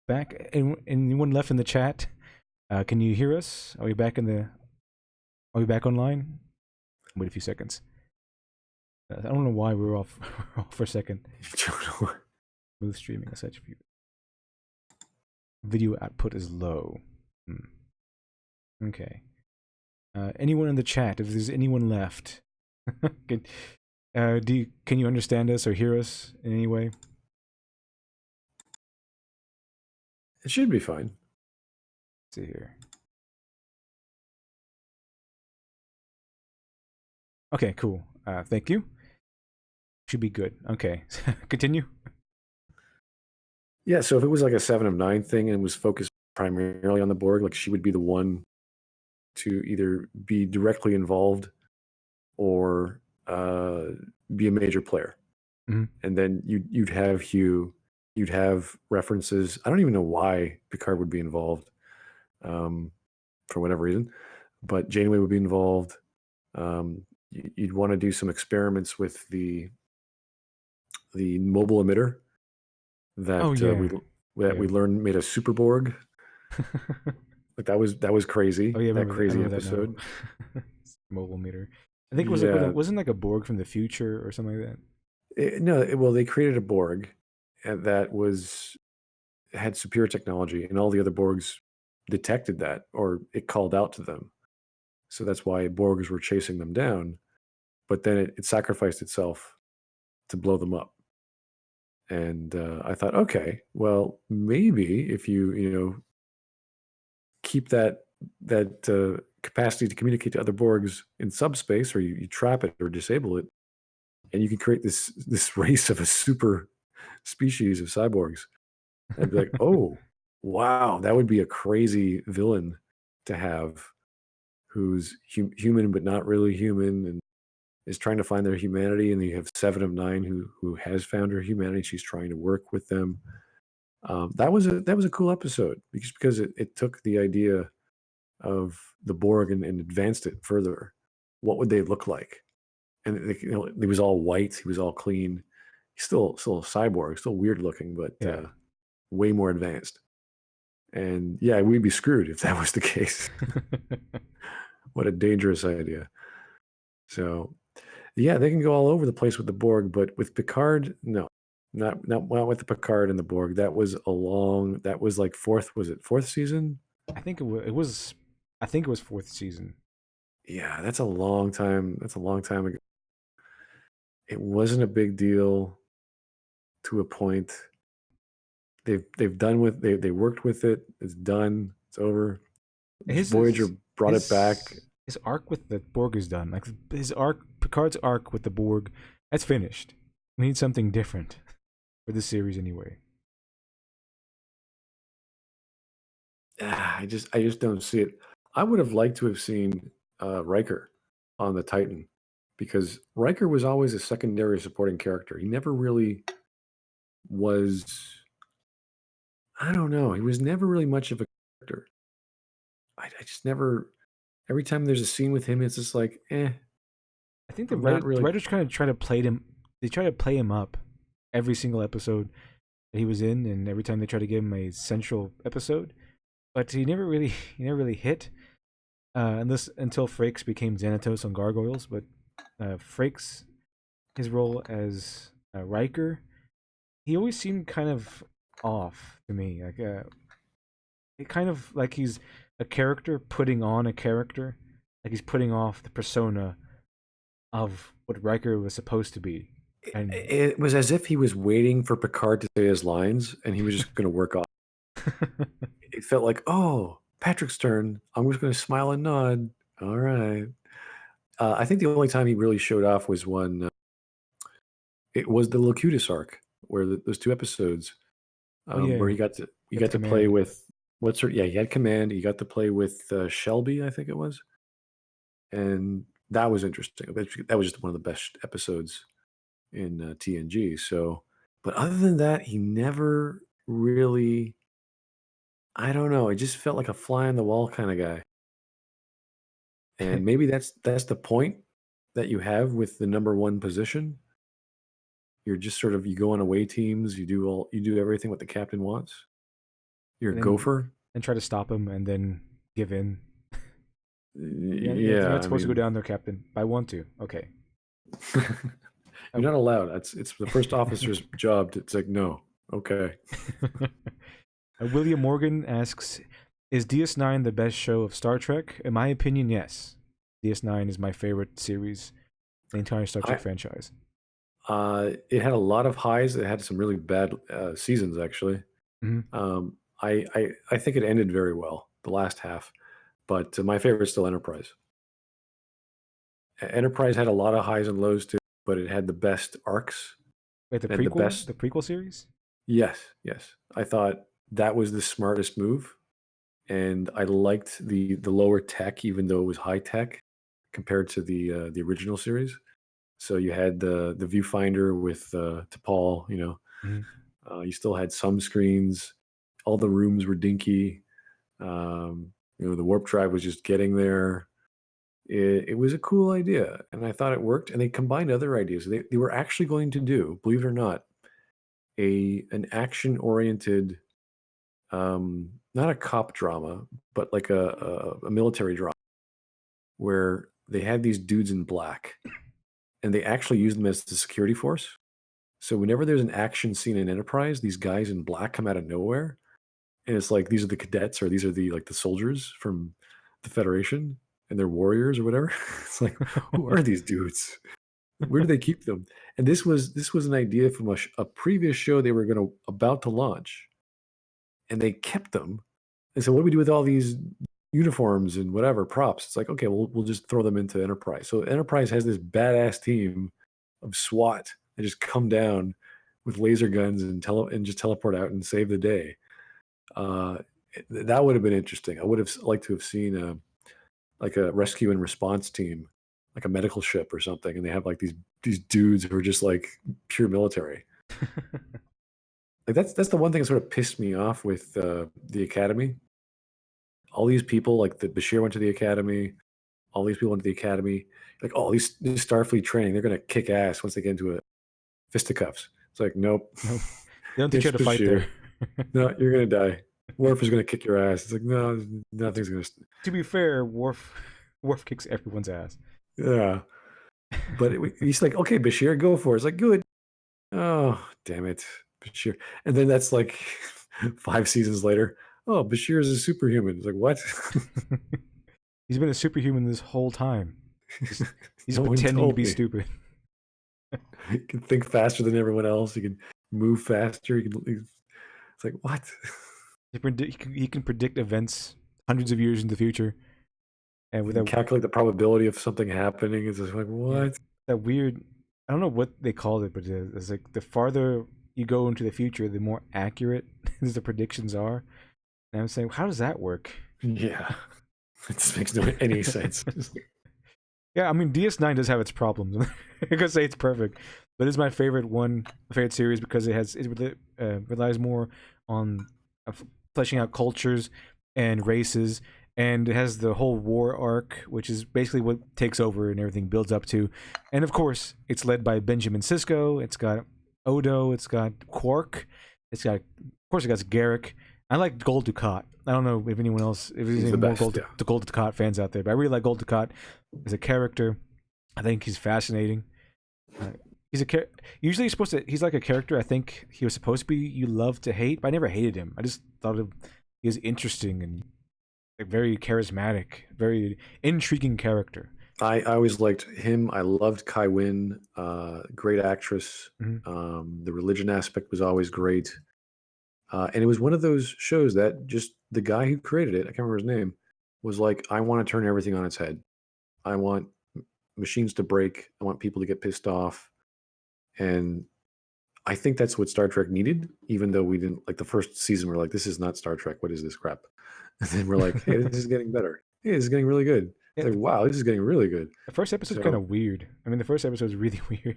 S1: back. Anyone left in the chat? Can you hear us? Are we back in the? Are we back online? Wait a few seconds. I don't know why we were off, we're off for a second. Smooth streaming and such. Video output is low. Okay. Anyone in the chat? If there's anyone left, can, can you understand us or hear us in any way?
S2: it should be fine.
S1: Let's see here. Okay, cool. Thank you. Should be good. Okay, continue.
S2: Yeah, so if it was like a Seven of Nine thing and was focused primarily on the Borg, like she would be the one to either be directly involved or be a major player.
S1: Mhm.
S2: And then you'd have Hugh, you'd have references. I don't even know why Picard would be involved, for whatever reason, but Janeway would be involved. You'd want to do some experiments with the mobile emitter
S1: Oh
S2: that
S1: yeah.
S2: we
S1: Yeah.
S2: learned made a super Borg. Like that was crazy.
S1: Oh yeah,
S2: That
S1: I
S2: crazy
S1: remember that
S2: episode.
S1: now. Mobile meter. I think it was like
S2: Yeah.
S1: wasn't like a Borg from the future or something like that.
S2: No, well, they created a Borg, that had superior technology, and all the other Borgs detected that, or it called out to them. So that's why Borgs were chasing them down. But then it sacrificed itself to blow them up. And I thought, okay, well, maybe if you keep that capacity to communicate to other Borgs in subspace, or you trap it or disable it, and you can create this race of a super species of cyborgs. I'd be like, oh, wow, that would be a crazy villain to have, who's human but not really human, and is trying to find their humanity. And you have Seven of Nine, who has found her humanity. She's trying to work with them. That was a cool episode, because it took the idea of the Borg and advanced it further. What would they look like? And he was all white. He was all clean. He's still a cyborg, still weird looking, but
S1: Yeah.
S2: way more advanced. And yeah, we'd be screwed if that was the case. What a dangerous idea. So yeah, they can go all over the place with the Borg, but with Picard, no. Not well with the Picard and the Borg. That was like fourth season?
S1: I think it was. I think it was fourth season.
S2: Yeah, that's a long time. That's a long time ago. It wasn't a big deal to a point. They worked with it. It's done. It's over. Voyager brought it back.
S1: His arc with the Borg is done. Like Picard's arc with the Borg, that's finished. We need something different for this series anyway.
S2: I just don't see it. I would have liked to have seen Riker on the Titan, because Riker was always a secondary supporting character. He never really was. I don't know. He was never really much of a character. I just never. Every time there's a scene with him, it's just like,
S1: I think
S2: I'm not
S1: the
S2: really.
S1: writers kind of try to play him. They try to play him up every single episode that he was in, and every time they try to give him a central episode, but he never really hit. Until Frakes became Xanatos on Gargoyles, but Frakes, his role as Riker, he always seemed kind of off to me. Like it kind of like he's a character putting on a character, like he's putting off the persona of what Riker was supposed to be. And
S2: It was as if he was waiting for Picard to say his lines, and he was just going to work off. It felt like, oh, Patrick's turn. I'm just going to smile and nod. All right. I think the only time he really showed off was when it was the Locutus arc, where those two episodes,
S1: oh yeah,
S2: where you got to play
S1: command.
S2: with yeah, he had command. He got to play with Shelby, I think it was, and that was interesting. That was just one of the best episodes in TNG. So, but other than that, he never really. I don't know. It just felt like a fly on the wall kind of guy. And maybe that's the point that you have with the number one position. You're just sort of, you go on away teams, you do everything what the captain wants. You're a
S1: and then
S2: gopher.
S1: and try to stop him and then give in. Yeah, you're
S2: Yeah,
S1: not
S2: I
S1: supposed to go
S2: mean,
S1: down there, Captain. But I want to. Okay.
S2: you're not allowed. It's the first officer's job to, it's like, no, okay.
S1: William Morgan asks, "Is DS9 the best show of Star Trek?" In my opinion, yes. DS9 is my favorite series, the entire Star Trek franchise.
S2: It had a lot of highs. It had some really bad seasons, actually.
S1: Mm-hmm.
S2: I think it ended very well, the last half, but my favorite is still Enterprise. Enterprise had a lot of highs and lows too, but it had the best arcs.
S1: Wait, the
S2: It had the
S1: prequel,
S2: best.
S1: the prequel series?
S2: Yes, yes. I thought that was the smartest move, and I liked the lower tech, even though it was high tech compared to the original series. So you had the viewfinder with T'Pol. You still had some screens. All the rooms were dinky. The warp drive was just getting there. It was a cool idea, and I thought it worked. And they combined other ideas. They were actually going to do, believe it or not, an action oriented, not a cop drama, but like a military drama, where they had these dudes in black, and they actually used them as the security force. So whenever there's an action scene in Enterprise, these guys in black come out of nowhere, and it's like these are the cadets or these are the like the soldiers from the Federation and they're warriors or whatever. It's like, who are these dudes? Where do they keep them? And this was an idea from a previous show they were about to launch, and they kept them. And so, what do we do with all these uniforms and whatever props? It's like, okay, we'll just throw them into Enterprise. So Enterprise has this badass team of SWAT that just come down with laser guns and just teleport out and save the day. Uh, that would have been interesting. I would have liked to have seen like a rescue and response team, like a medical ship or something, and they have like these dudes who are just like pure military. Like that's the one thing that sort of pissed me off with the Academy. All these people, like the Bashir went to the Academy. All these people went to the Academy. Like, oh, this Starfleet training, they're gonna kick ass once they get into a fisticuffs. It's like, nope.
S1: Nope. They don't teach you how to fight there.
S2: No, you're gonna die. Worf is gonna kick your ass. It's like, no, nothing's gonna.
S1: To be fair, Worf kicks everyone's ass.
S2: Yeah, but he's like, okay, Bashir, go for it. It's like, good. Oh, damn it, Bashir. And then that's like 5 seasons later. Oh, Bashir is a superhuman. It's like, what?
S1: He's been a superhuman this whole time. He's
S2: No one
S1: pretending to
S2: told
S1: be
S2: me.
S1: stupid.
S2: He can think faster than everyone else. He can move faster. It's like, what?
S1: He can predict events hundreds of years in the future, and with
S2: He can
S1: that
S2: calculate the probability of something happening. It's just like, what?
S1: that weird, I don't know what they called it, but it's like the farther you go into the future, the more accurate the predictions are. And I'm saying, how does that work?
S2: Yeah. It just makes no any sense.
S1: Yeah, I mean, DS9 does have its problems. I'm gonna say it's perfect, but it's my favorite series because it relies more on fleshing out cultures and races, and it has the whole war arc, which is basically what takes over and everything builds up to. And of course, it's led by Benjamin Sisko. It's got Odo. It's got Quark. Of course, it got Garrick. I like Gold Dukat. I don't know if anyone else, if there's any more Gold Dukat fans out there, but I really like Gold Dukat as a character. I think he's fascinating. Usually he's like a character I think he was supposed to be you love to hate, but I never hated him. I just thought he was interesting and like very charismatic, very intriguing character.
S2: I always liked him. I loved Kai Wynn, great actress. The religion aspect was always great. And it was one of those shows that just the guy who created it, I can't remember his name, was like, I want to turn everything on its head. I want machines to break. I want people to get pissed off. And I think that's what Star Trek needed, even though we didn't like the first season. We're like, this is not Star Trek. What is this crap? And then we're like, hey, this is getting better. Hey, this is getting really good. It's like, wow, this is getting really good.
S1: The first episode's kind of weird. I mean, the first episode is really weird.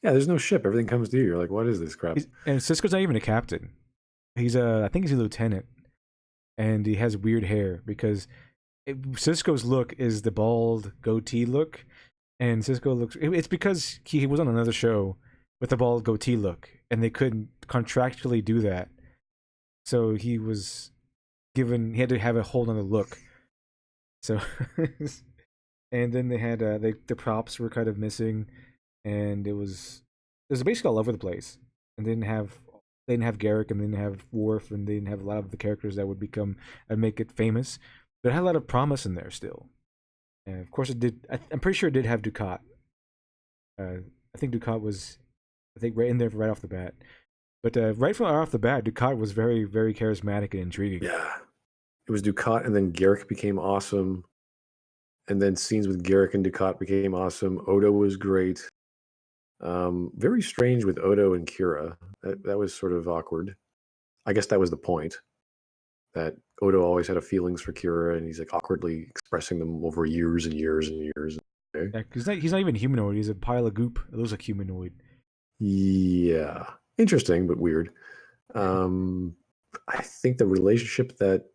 S2: Yeah, there's no ship. Everything comes to you. You're like, what is this crap?
S1: And Sisko's not even a captain. I think he's a lieutenant, and he has weird hair because Sisko's look is the bald goatee look, and Sisko looks. It's because he was on another show with the bald goatee look, and they couldn't contractually do that, so he had to have a whole other look. So, and then they had the props were kind of missing, and it was basically all over the place, and they didn't have Garrick, and they didn't have Worf, and they didn't have a lot of the characters that would make it famous. But it had a lot of promise in there still. And of course it did. I'm pretty sure it did have Dukat. I think Dukat was, right in there right off the bat. But right off the bat, Dukat was very, very charismatic and intriguing.
S2: Yeah. It was Dukat, and then Garrick became awesome. And then scenes with Garrick and Dukat became awesome. Odo was great. Very strange with Odo and Kira. That was sort of awkward. I guess that was the point. That Odo always had a feelings for Kira, and he's like awkwardly expressing them over years and years and years. Okay.
S1: Yeah, he's not even humanoid. He's a pile of goop. It looks like humanoid.
S2: Yeah, interesting but weird. I think the relationship that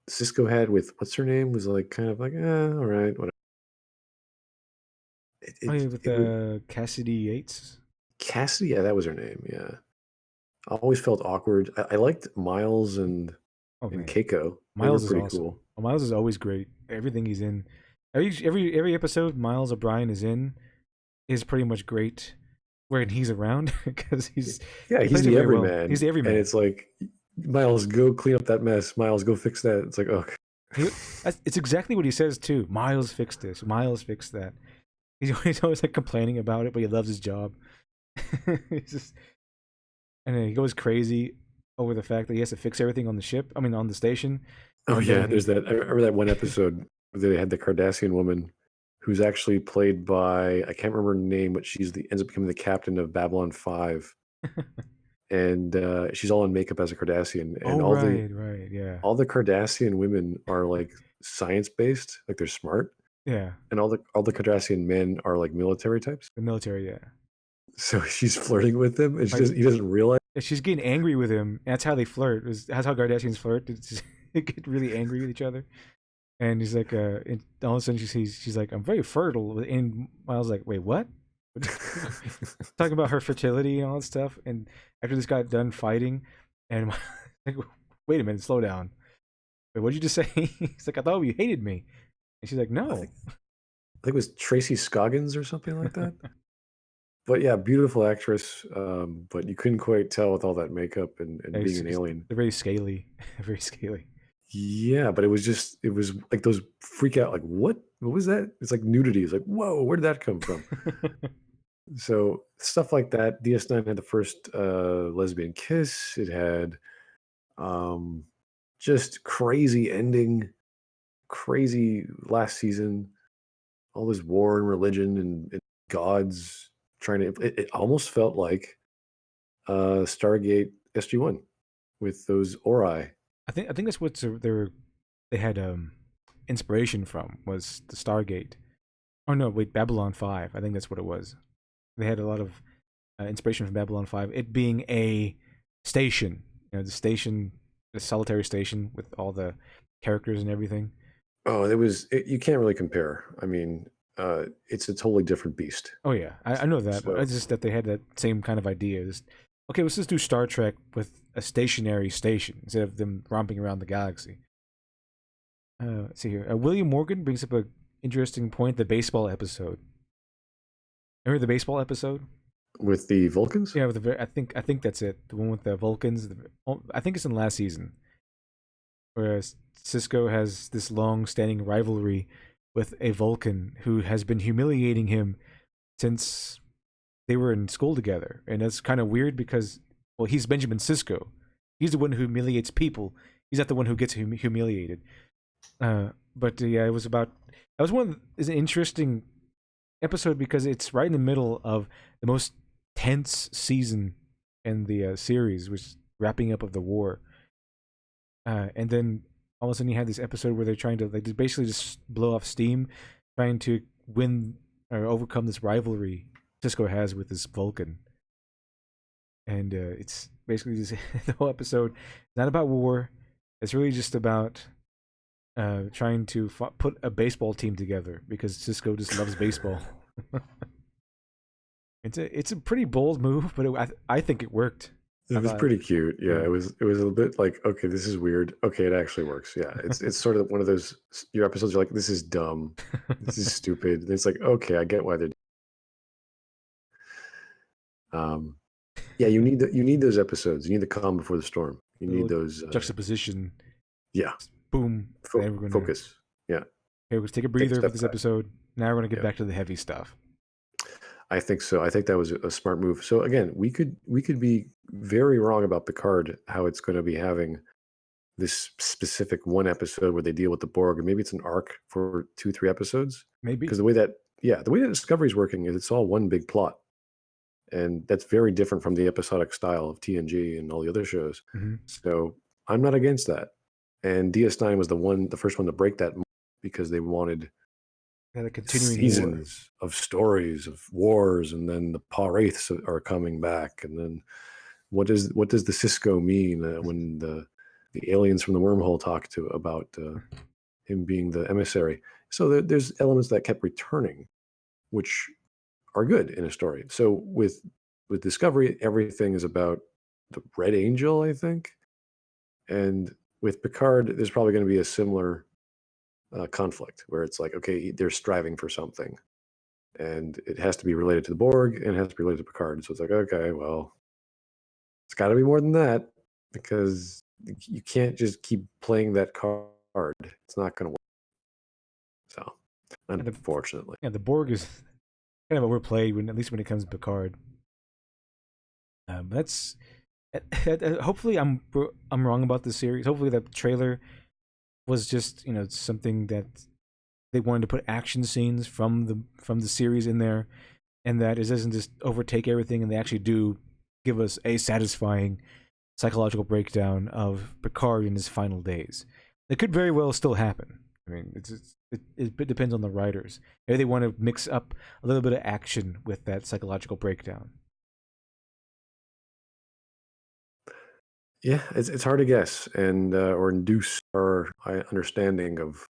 S2: Sisko had with what's her name was like kind of like, all right, whatever.
S1: With Cassidy Yates.
S2: Cassidy, yeah, that was her name. Yeah, I always felt awkward. I liked Miles and Keiko.
S1: Miles is
S2: pretty
S1: awesome.
S2: cool.
S1: Miles is always great. Everything he's in, every episode Miles O'Brien is in, is pretty much great. when he's around because
S2: Yeah,
S1: he
S2: he's
S1: plays it
S2: the
S1: very well.
S2: everyman,
S1: He's the
S2: and
S1: everyman.
S2: it's like, Miles, go clean up that mess. Miles, go fix that. It's like, okay.
S1: He, it's exactly what he says too. Miles fixed this. Miles fixed that. He's always like complaining about it, but he loves his job. He's just, and then he goes crazy over the fact that he has to fix everything on the ship. I mean, on the station.
S2: Oh
S1: And
S2: yeah,
S1: then
S2: there's that. I remember that one episode where they had the Cardassian woman, who's actually played by, I can't remember her name, but ends up becoming the captain of Babylon 5, and she's all in makeup as a Cardassian, and
S1: oh right, yeah,
S2: all the Cardassian women are like science based, like they're smart,
S1: yeah.
S2: and all the Cardassian men are like military types.
S1: The military, yeah.
S2: So she's flirting with him, and
S1: Like
S2: he doesn't realize.
S1: she's getting angry with him. That's how they flirt. That's how Kardashians flirt. They get really angry with each other. And he's like, and all of a sudden she's like, I'm very fertile. And Miles like, wait, what? Talking about her fertility and all that stuff. And after this got done fighting, and like, wait a minute, slow down. Wait, what did you just say? He's like, I thought you hated me. And she's like,
S2: I
S1: no.
S2: think, it was Tracy Scoggins or something like that. But yeah, beautiful actress. But you couldn't quite tell with all that makeup and being an alien.
S1: They're very scaly, very scaly.
S2: Yeah, but it was like those freak out, like, what was that? It's like nudity. It's like, whoa, where did that come from? So stuff like that. DS9 had the first lesbian kiss. It had um, just crazy ending, crazy last season. All this war and religion and gods trying to. It almost felt like Stargate SG-1 with those Ori.
S1: I think that's what they had inspiration from was the Stargate. Oh no, wait, Babylon 5. I think that's what it was. They had a lot of inspiration from Babylon 5. It being a station, the station, the solitary station with all the characters and everything.
S2: Oh, you can't really compare. I mean, it's a totally different beast.
S1: Oh yeah, I know that, but
S2: So
S1: it's just that they had that same kind of idea. Just, okay, let's just do Star Trek with a stationary station instead of them romping around the galaxy. Let's see here. William Morgan brings up a interesting point: the baseball episode. Remember the baseball episode?
S2: with the Vulcans,
S1: Yeah, with I think that's it. The one with the Vulcans. I think it's in the last season, whereas Cisco has this long-standing rivalry with a Vulcan who has been humiliating him since they were in school together, and that's kind of weird because, well, he's Benjamin Sisko. He's the one who humiliates people. He's not the one who gets humiliated. But yeah, it was about. That was is an interesting episode because it's right in the middle of the most tense season in the series, which is wrapping up of the war. And then all of a sudden you have this episode where they're trying to like basically just blow off steam, trying to win or overcome this rivalry Cisco has with this Vulcan. And it's basically just the whole episode. It's not about war. It's really just about trying to put a baseball team together because Cisco just loves baseball. It's a pretty bold move, but I think it worked.
S2: it was pretty cute. Yeah,
S1: Yeah.
S2: it was a little bit like, okay, this is weird. Okay, it actually works. Yeah, it's sort of one of those your episodes. You're like, this is dumb. This is stupid. And it's like, okay, I get why they're. Um, yeah, you need those episodes. You need the calm before the storm. You need those
S1: juxtaposition.
S2: Yeah,
S1: Boom.
S2: focus. Yeah.
S1: Okay, let's take a breather for this episode. Now we're gonna get back to the heavy stuff.
S2: I think so. I think that was a smart move. So again, we could be very wrong about Picard, how it's going to be having this specific one episode where they deal with the Borg, and maybe it's an arc for 2-3 episodes.
S1: Maybe
S2: Because the way that Discovery is working is it's all one big plot, and that's very different from the episodic style of TNG and all the other shows.
S1: Mm-hmm.
S2: So I'm not against that. And DS9 was the first one to break that because they wanted
S1: a continuing
S2: seasons of stories of wars, and then the Pa Wraiths are coming back, and then what does the Cisco mean when the aliens from the wormhole talk about him being the emissary? So there's elements that kept returning, which are good in a story. So with Discovery, everything is about the Red Angel, I think, and with Picard, there's probably going to be a similar conflict where it's like, okay, they're striving for something, and it has to be related to the Borg and it has to be related to Picard. So it's like, okay, well, it's got to be more than that because you can't just keep playing that card. It's not going to work. So,
S1: Yeah,
S2: unfortunately.
S1: the Borg is kind of overplayed at least when it comes to Picard. That's hopefully I'm wrong about the series. Hopefully that trailer was just something that they wanted to put action scenes from the series in there, and that it doesn't just overtake everything, and they actually do give us a satisfying psychological breakdown of Picard in his final days. It could very well still happen. I mean, it depends on the writers. Maybe they want to mix up a little bit of action with that psychological breakdown.
S2: Yeah, it's hard to guess and or induce our understanding of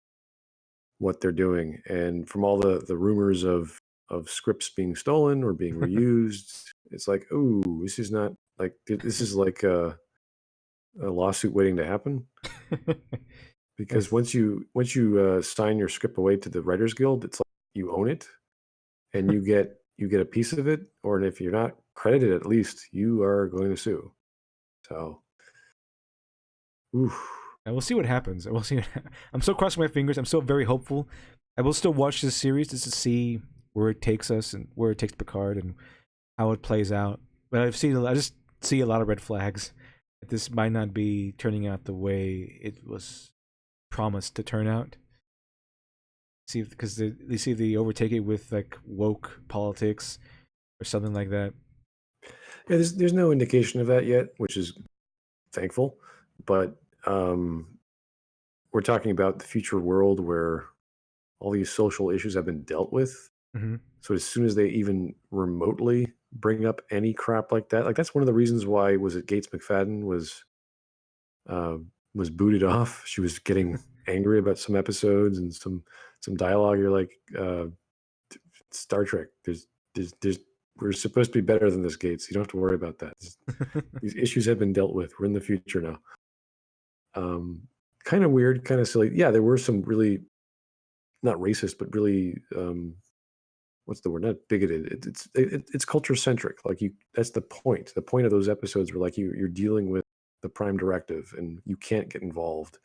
S2: what they're doing. And from all the rumors of scripts being stolen or being reused, it's like, oh, this is not like this is like a lawsuit waiting to happen. Because once you sign your script away to the Writers Guild, it's like you own it, and you get a piece of it. Or if you're not credited, at least you are going to sue. So, oof.
S1: And we'll see what happens. We'll see. I'm still crossing my fingers. I'm still very hopeful. I will still watch this series just to see where it takes us and where it takes Picard and how it plays out. But I just see a lot of red flags. This might not be turning out the way it was promised to turn out. See, because they see they overtake it with like woke politics or something like that.
S2: Yeah, there's no indication of that yet, which is thankful. But we're talking about the future world where all these social issues have been dealt with.
S1: Mm-hmm.
S2: So as soon as they even remotely bring up any crap like that, like that's one of the reasons why was it Gates McFadden was booted off. She was getting angry about some episodes and some dialogue. You're like, Star Trek. There's we're supposed to be better than this, Gates. You don't have to worry about that. These issues have been dealt with. We're in the future now. Kind of weird, kind of silly. Yeah, there were some really not racist, but really what's the word? Not bigoted. It's culture centric. Like that's the point. The point of those episodes were like you're dealing with the Prime Directive, and you can't get involved,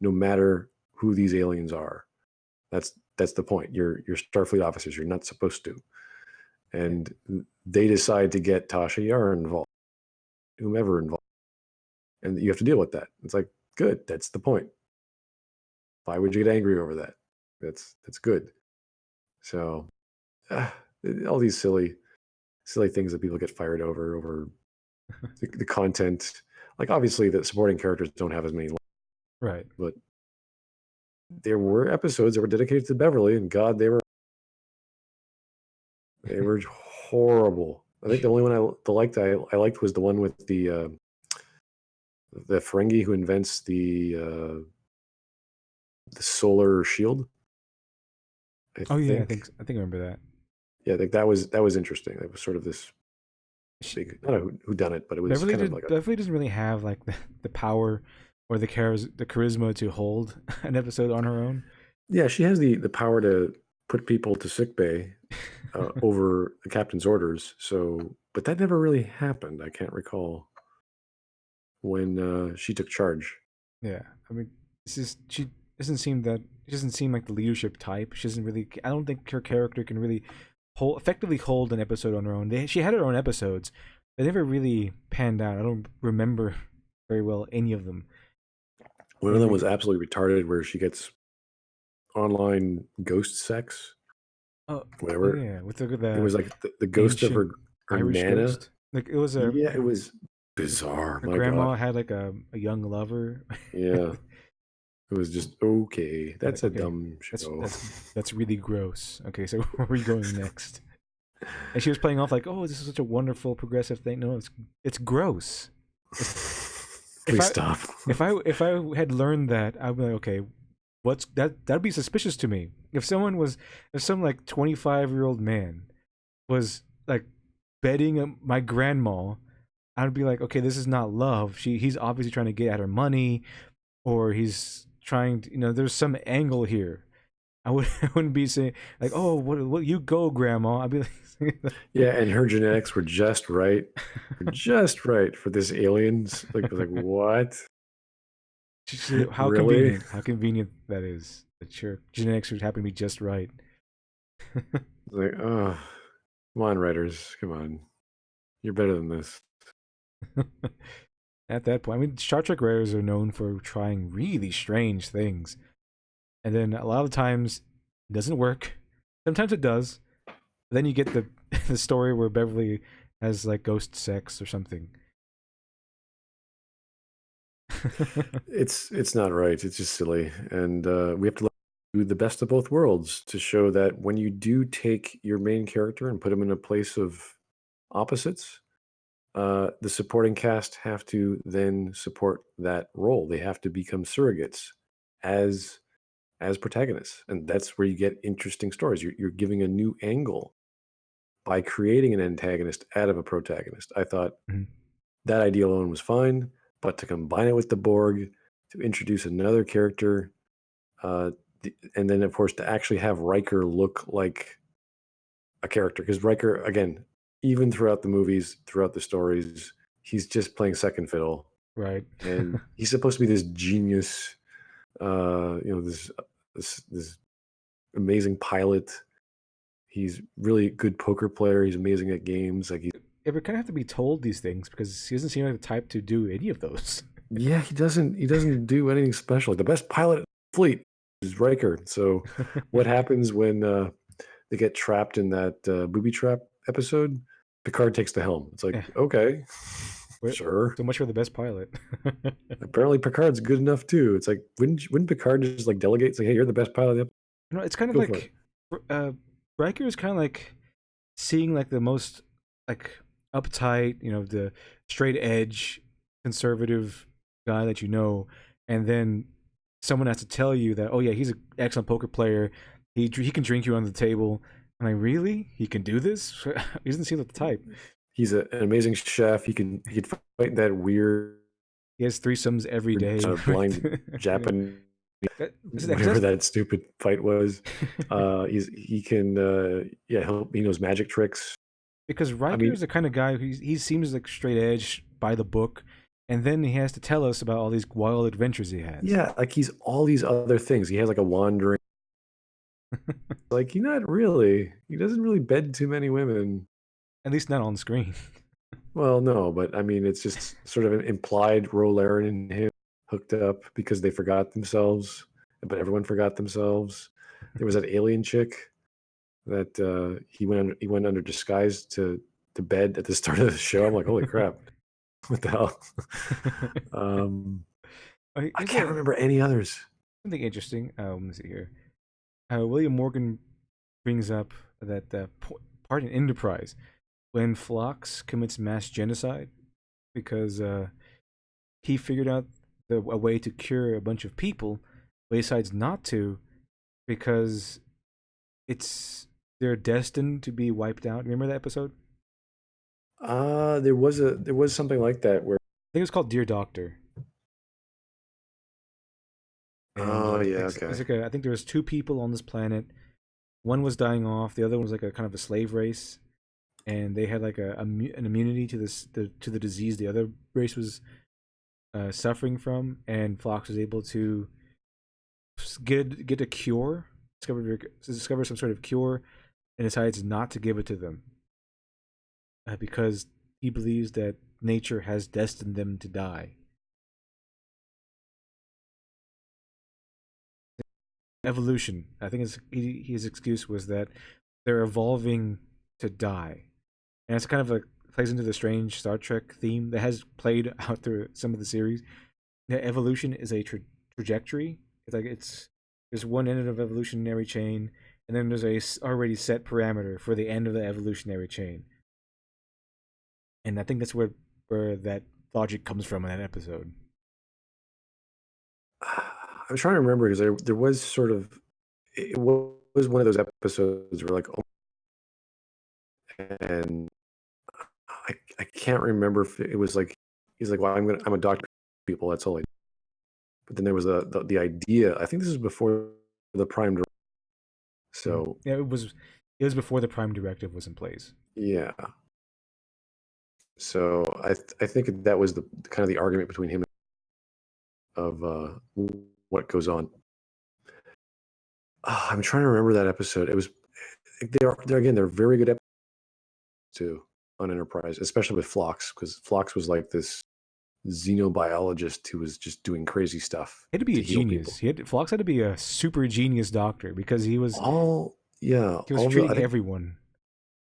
S2: no matter who these aliens are. That's the point. You're Starfleet officers. You're not supposed to. And they decide to get Tasha Yar involved, whomever involved, and you have to deal with that. It's like, good. That's the point. Why would you get angry over that? That's good. So, all these silly things that people get fired over the content. Like obviously, the supporting characters don't have as many,
S1: right?
S2: But there were episodes that were dedicated to Beverly, and God, they were horrible. I think the only one I liked was the one with the Ferengi who invents the solar shield.
S1: Yeah, I think I remember that.
S2: Yeah, I think that was interesting. It was sort of this big, I don't know who done it, but it was
S1: Beverly doesn't really have like the power or the charisma to hold an episode on her own.
S2: Yeah, she has the power to put people to sickbay over the captain's orders. So, but that never really happened. I can't recall when she took charge.
S1: Yeah, I mean, she doesn't seem like the leadership type. She doesn't really. I don't think her character can really effectively hold an episode on her own. She had her own episodes. They never really panned out. I don't remember very well any of them.
S2: One of them was absolutely retarded, where she gets online ghost sex.
S1: Oh,
S2: whatever.
S1: Yeah, with it
S2: was like the ghost of her
S1: Irish
S2: nana.
S1: Ghost. Like it was
S2: it was bizarre.
S1: Her grandma had like a young lover.
S2: Yeah. It was just okay. That's a dumb show.
S1: That's really gross. Okay, so where are we going next? And she was playing off like, "Oh, this is such a wonderful progressive thing." No, it's gross.
S2: Please stop.
S1: If I had learned that, I'd be like, okay, what's that? That'd be suspicious to me. If some like 25-year-old man was like bedding my grandma, I'd be like, okay, this is not love. He's obviously trying to get at her money, or he's trying to, there's some angle here. I wouldn't be saying like, "Oh, what you go, Grandma." I'd be like,
S2: Yeah, and her genetics were just right for this aliens. Like, I was like, what?
S1: How
S2: Really?
S1: convenient! How convenient that is. That your genetics would happen to be just right.
S2: Like, oh, come on, writers, come on, you're better than this.
S1: At that point, I mean, Star Trek writers are known for trying really strange things, and then a lot of times it doesn't work. Sometimes it does. But then you get the the story where Beverly has like ghost sex or something.
S2: It's not right. It's just silly, and we have to do the best of both worlds to show that when you do take your main character and put him in a place of opposites, the supporting cast have to then support that role. They have to become surrogates as as protagonists, and that's where you get interesting stories. You're giving a new angle by creating an antagonist out of a protagonist. I thought
S1: Mhm.
S2: that idea alone was fine, but to combine it with the Borg, to introduce another character, uh, and then of course to actually have Riker look like a character, because Riker, again, even throughout the movies, throughout the stories, he's just playing second fiddle,
S1: Right.
S2: and he's supposed to be this genius, this amazing pilot. He's really good poker player. He's amazing at games. Like,
S1: Yeah, we kind of have to be told these things because he doesn't seem like the type to do any of those.
S2: yeah, he doesn't do anything special. The best pilot in the fleet is Riker. So, what happens when they get trapped in that booby trap episode? Picard takes the helm. It's like,
S1: Yeah,
S2: okay,
S1: we're,
S2: sure.
S1: so much for the best pilot.
S2: Apparently, Picard's good enough too. It's like, wouldn't Picard just like delegate? Say, hey, you're the best pilot. Yep,
S1: It's kind of
S2: go for it.
S1: like uh, Riker is kind of like seeing like the most like uptight, the straight edge conservative guy that you know, and then someone has to tell you that, oh yeah, he's an excellent poker player. He can drink you on the table. I'm like, really? He can do this? He doesn't seem like the type.
S2: He's an amazing chef. He could fight that weird
S1: He has threesomes every day.
S2: blind Japanese, whatever
S1: That's,
S2: that stupid fight was. He can yeah, he knows magic tricks.
S1: because
S2: I
S1: Riker
S2: mean,
S1: is the kind of guy who he seems like straight edge by the book, and then he has to tell us about all these wild adventures he has.
S2: yeah, like he's all these other things. He has like a wandering, like he not really. He doesn't really bed too many women.
S1: At least not on screen.
S2: Well, no, but I mean, it's just sort of an implied Rollerin and him hooked up because they forgot themselves, but everyone forgot themselves. There was that alien chick that he went under disguise to bed at the start of the show. I'm like, holy crap, what the hell? um, I
S1: Here's
S2: can't remember any others.
S1: something interesting. Let me see here. William Morgan brings up that part in Enterprise when Phlox commits mass genocide because he figured out a way to cure a bunch of people, but he decides not to because it's they're destined to be wiped out. Remember that episode?
S2: There was something like that where,
S1: I think it was called Dear Doctor. And
S2: oh yeah,
S1: it's
S2: okay.
S1: like I think there was two people on this planet. One was dying off. The other one was like a kind of a slave race, and they had like an immunity to to the disease the other race was suffering from. And Phlox was able to get a cure, discover some sort of cure, and decides not to give it to them because he believes that nature has destined them to die. Evolution. I think his excuse was that they're evolving to die, and it's kind of like plays into the strange Star Trek theme that has played out through some of the series. That evolution is a trajectory. It's like there's one end of evolutionary chain, and then there's a already set parameter for the end of the evolutionary chain. And I think that's where that logic comes from in that episode.
S2: I'm trying to remember because there was sort of, it was one of those episodes where like, oh, and I can't remember if it was like he's like, well, I'm a doctor people, that's all I do. But then there was the idea, I think this was before the Prime Directive, So
S1: yeah, it was before the Prime Directive was in place.
S2: yeah. So I think that was the kind of the argument between him of what goes on. I'm trying to remember that episode. It was they're very good episodes too on Enterprise, especially with Phlox, because Phlox was like this xenobiologist who was just doing crazy stuff.
S1: He had to be a
S2: heal
S1: genius.
S2: people.
S1: Phlox had to be a super genius doctor because he was
S2: All
S1: treating
S2: I think,
S1: everyone.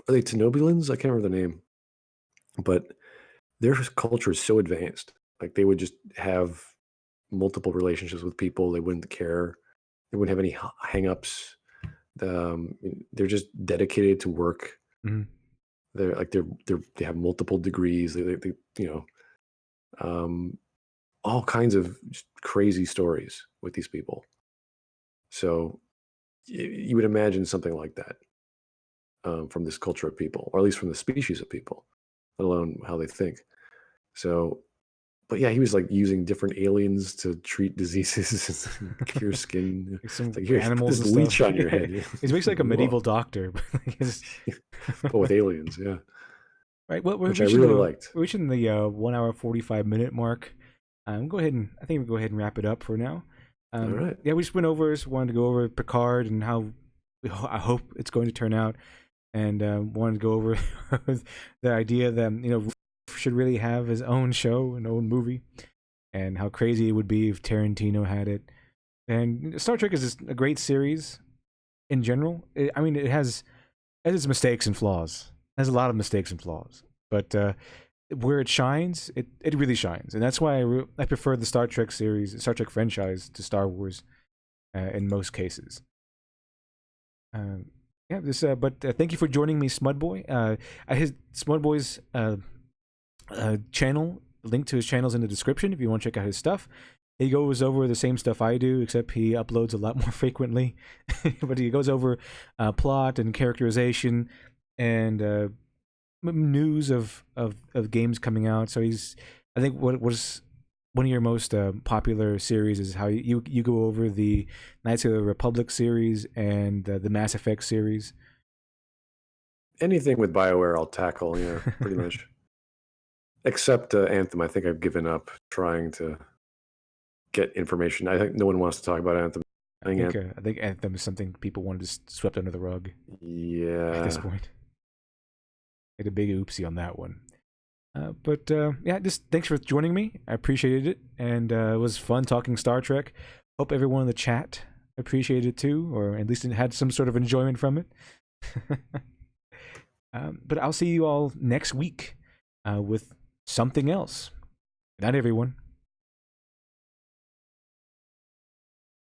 S2: are they Tenobulans? I can't remember the name, but their culture is so advanced. Like they would just have multiple relationships with people. They wouldn't care. They wouldn't have any hang-ups. They're just dedicated to work.
S1: Mm-hmm.
S2: They have multiple degrees. They all kinds of just crazy stories with these people. So you would imagine something like that from this culture of people, or at least from the species of people, let alone how they think. So, but yeah, he was like using different aliens to treat diseases and cure skin.
S1: Like some
S2: like, here,
S1: animals
S2: put
S1: and
S2: this leech
S1: stuff.
S2: on your head.
S1: He's basically like a medieval doctor,
S2: but with aliens, yeah.
S1: Right. Well,
S2: Which I really liked.
S1: We're reaching the 1 hour 45-minute mark. Go ahead and I think we'll go ahead and wrap it up for now.
S2: All right.
S1: Yeah, we just wanted to go over Picard and how I hope it's going to turn out, and wanted to go over the idea that should really have his own show, an own movie, and how crazy it would be if Tarantino had it. And Star Trek is just a great series in general. It has its mistakes and flaws. It has a lot of mistakes and flaws, but where it shines, it really shines, and that's why I prefer the Star Trek series, Star Trek franchise, to Star Wars in most cases. Yeah, but thank you for joining me, Smudboy. His Smudboy's channel, link to his channel's in the description if you want to check out his stuff. He goes over the same stuff I do, except he uploads a lot more frequently. But he goes over plot and characterization and news of games coming out. So I think what was one of your most popular series is how you go over the Knights of the Republic series and the Mass Effect series.
S2: Anything with BioWare, I'll tackle. Yeah, pretty much. Except Anthem. I think I've given up trying to get information. I think no one wants to talk about Anthem.
S1: I think Anthem is something people wanted to swept under the rug.
S2: Yeah.
S1: At this point, made a big oopsie on that one. But yeah, just thanks for joining me. I appreciated it, and it was fun talking Star Trek. Hope everyone in the chat appreciated it too, or at least had some sort of enjoyment from it. But I'll see you all next week with something else. Good night, everyone.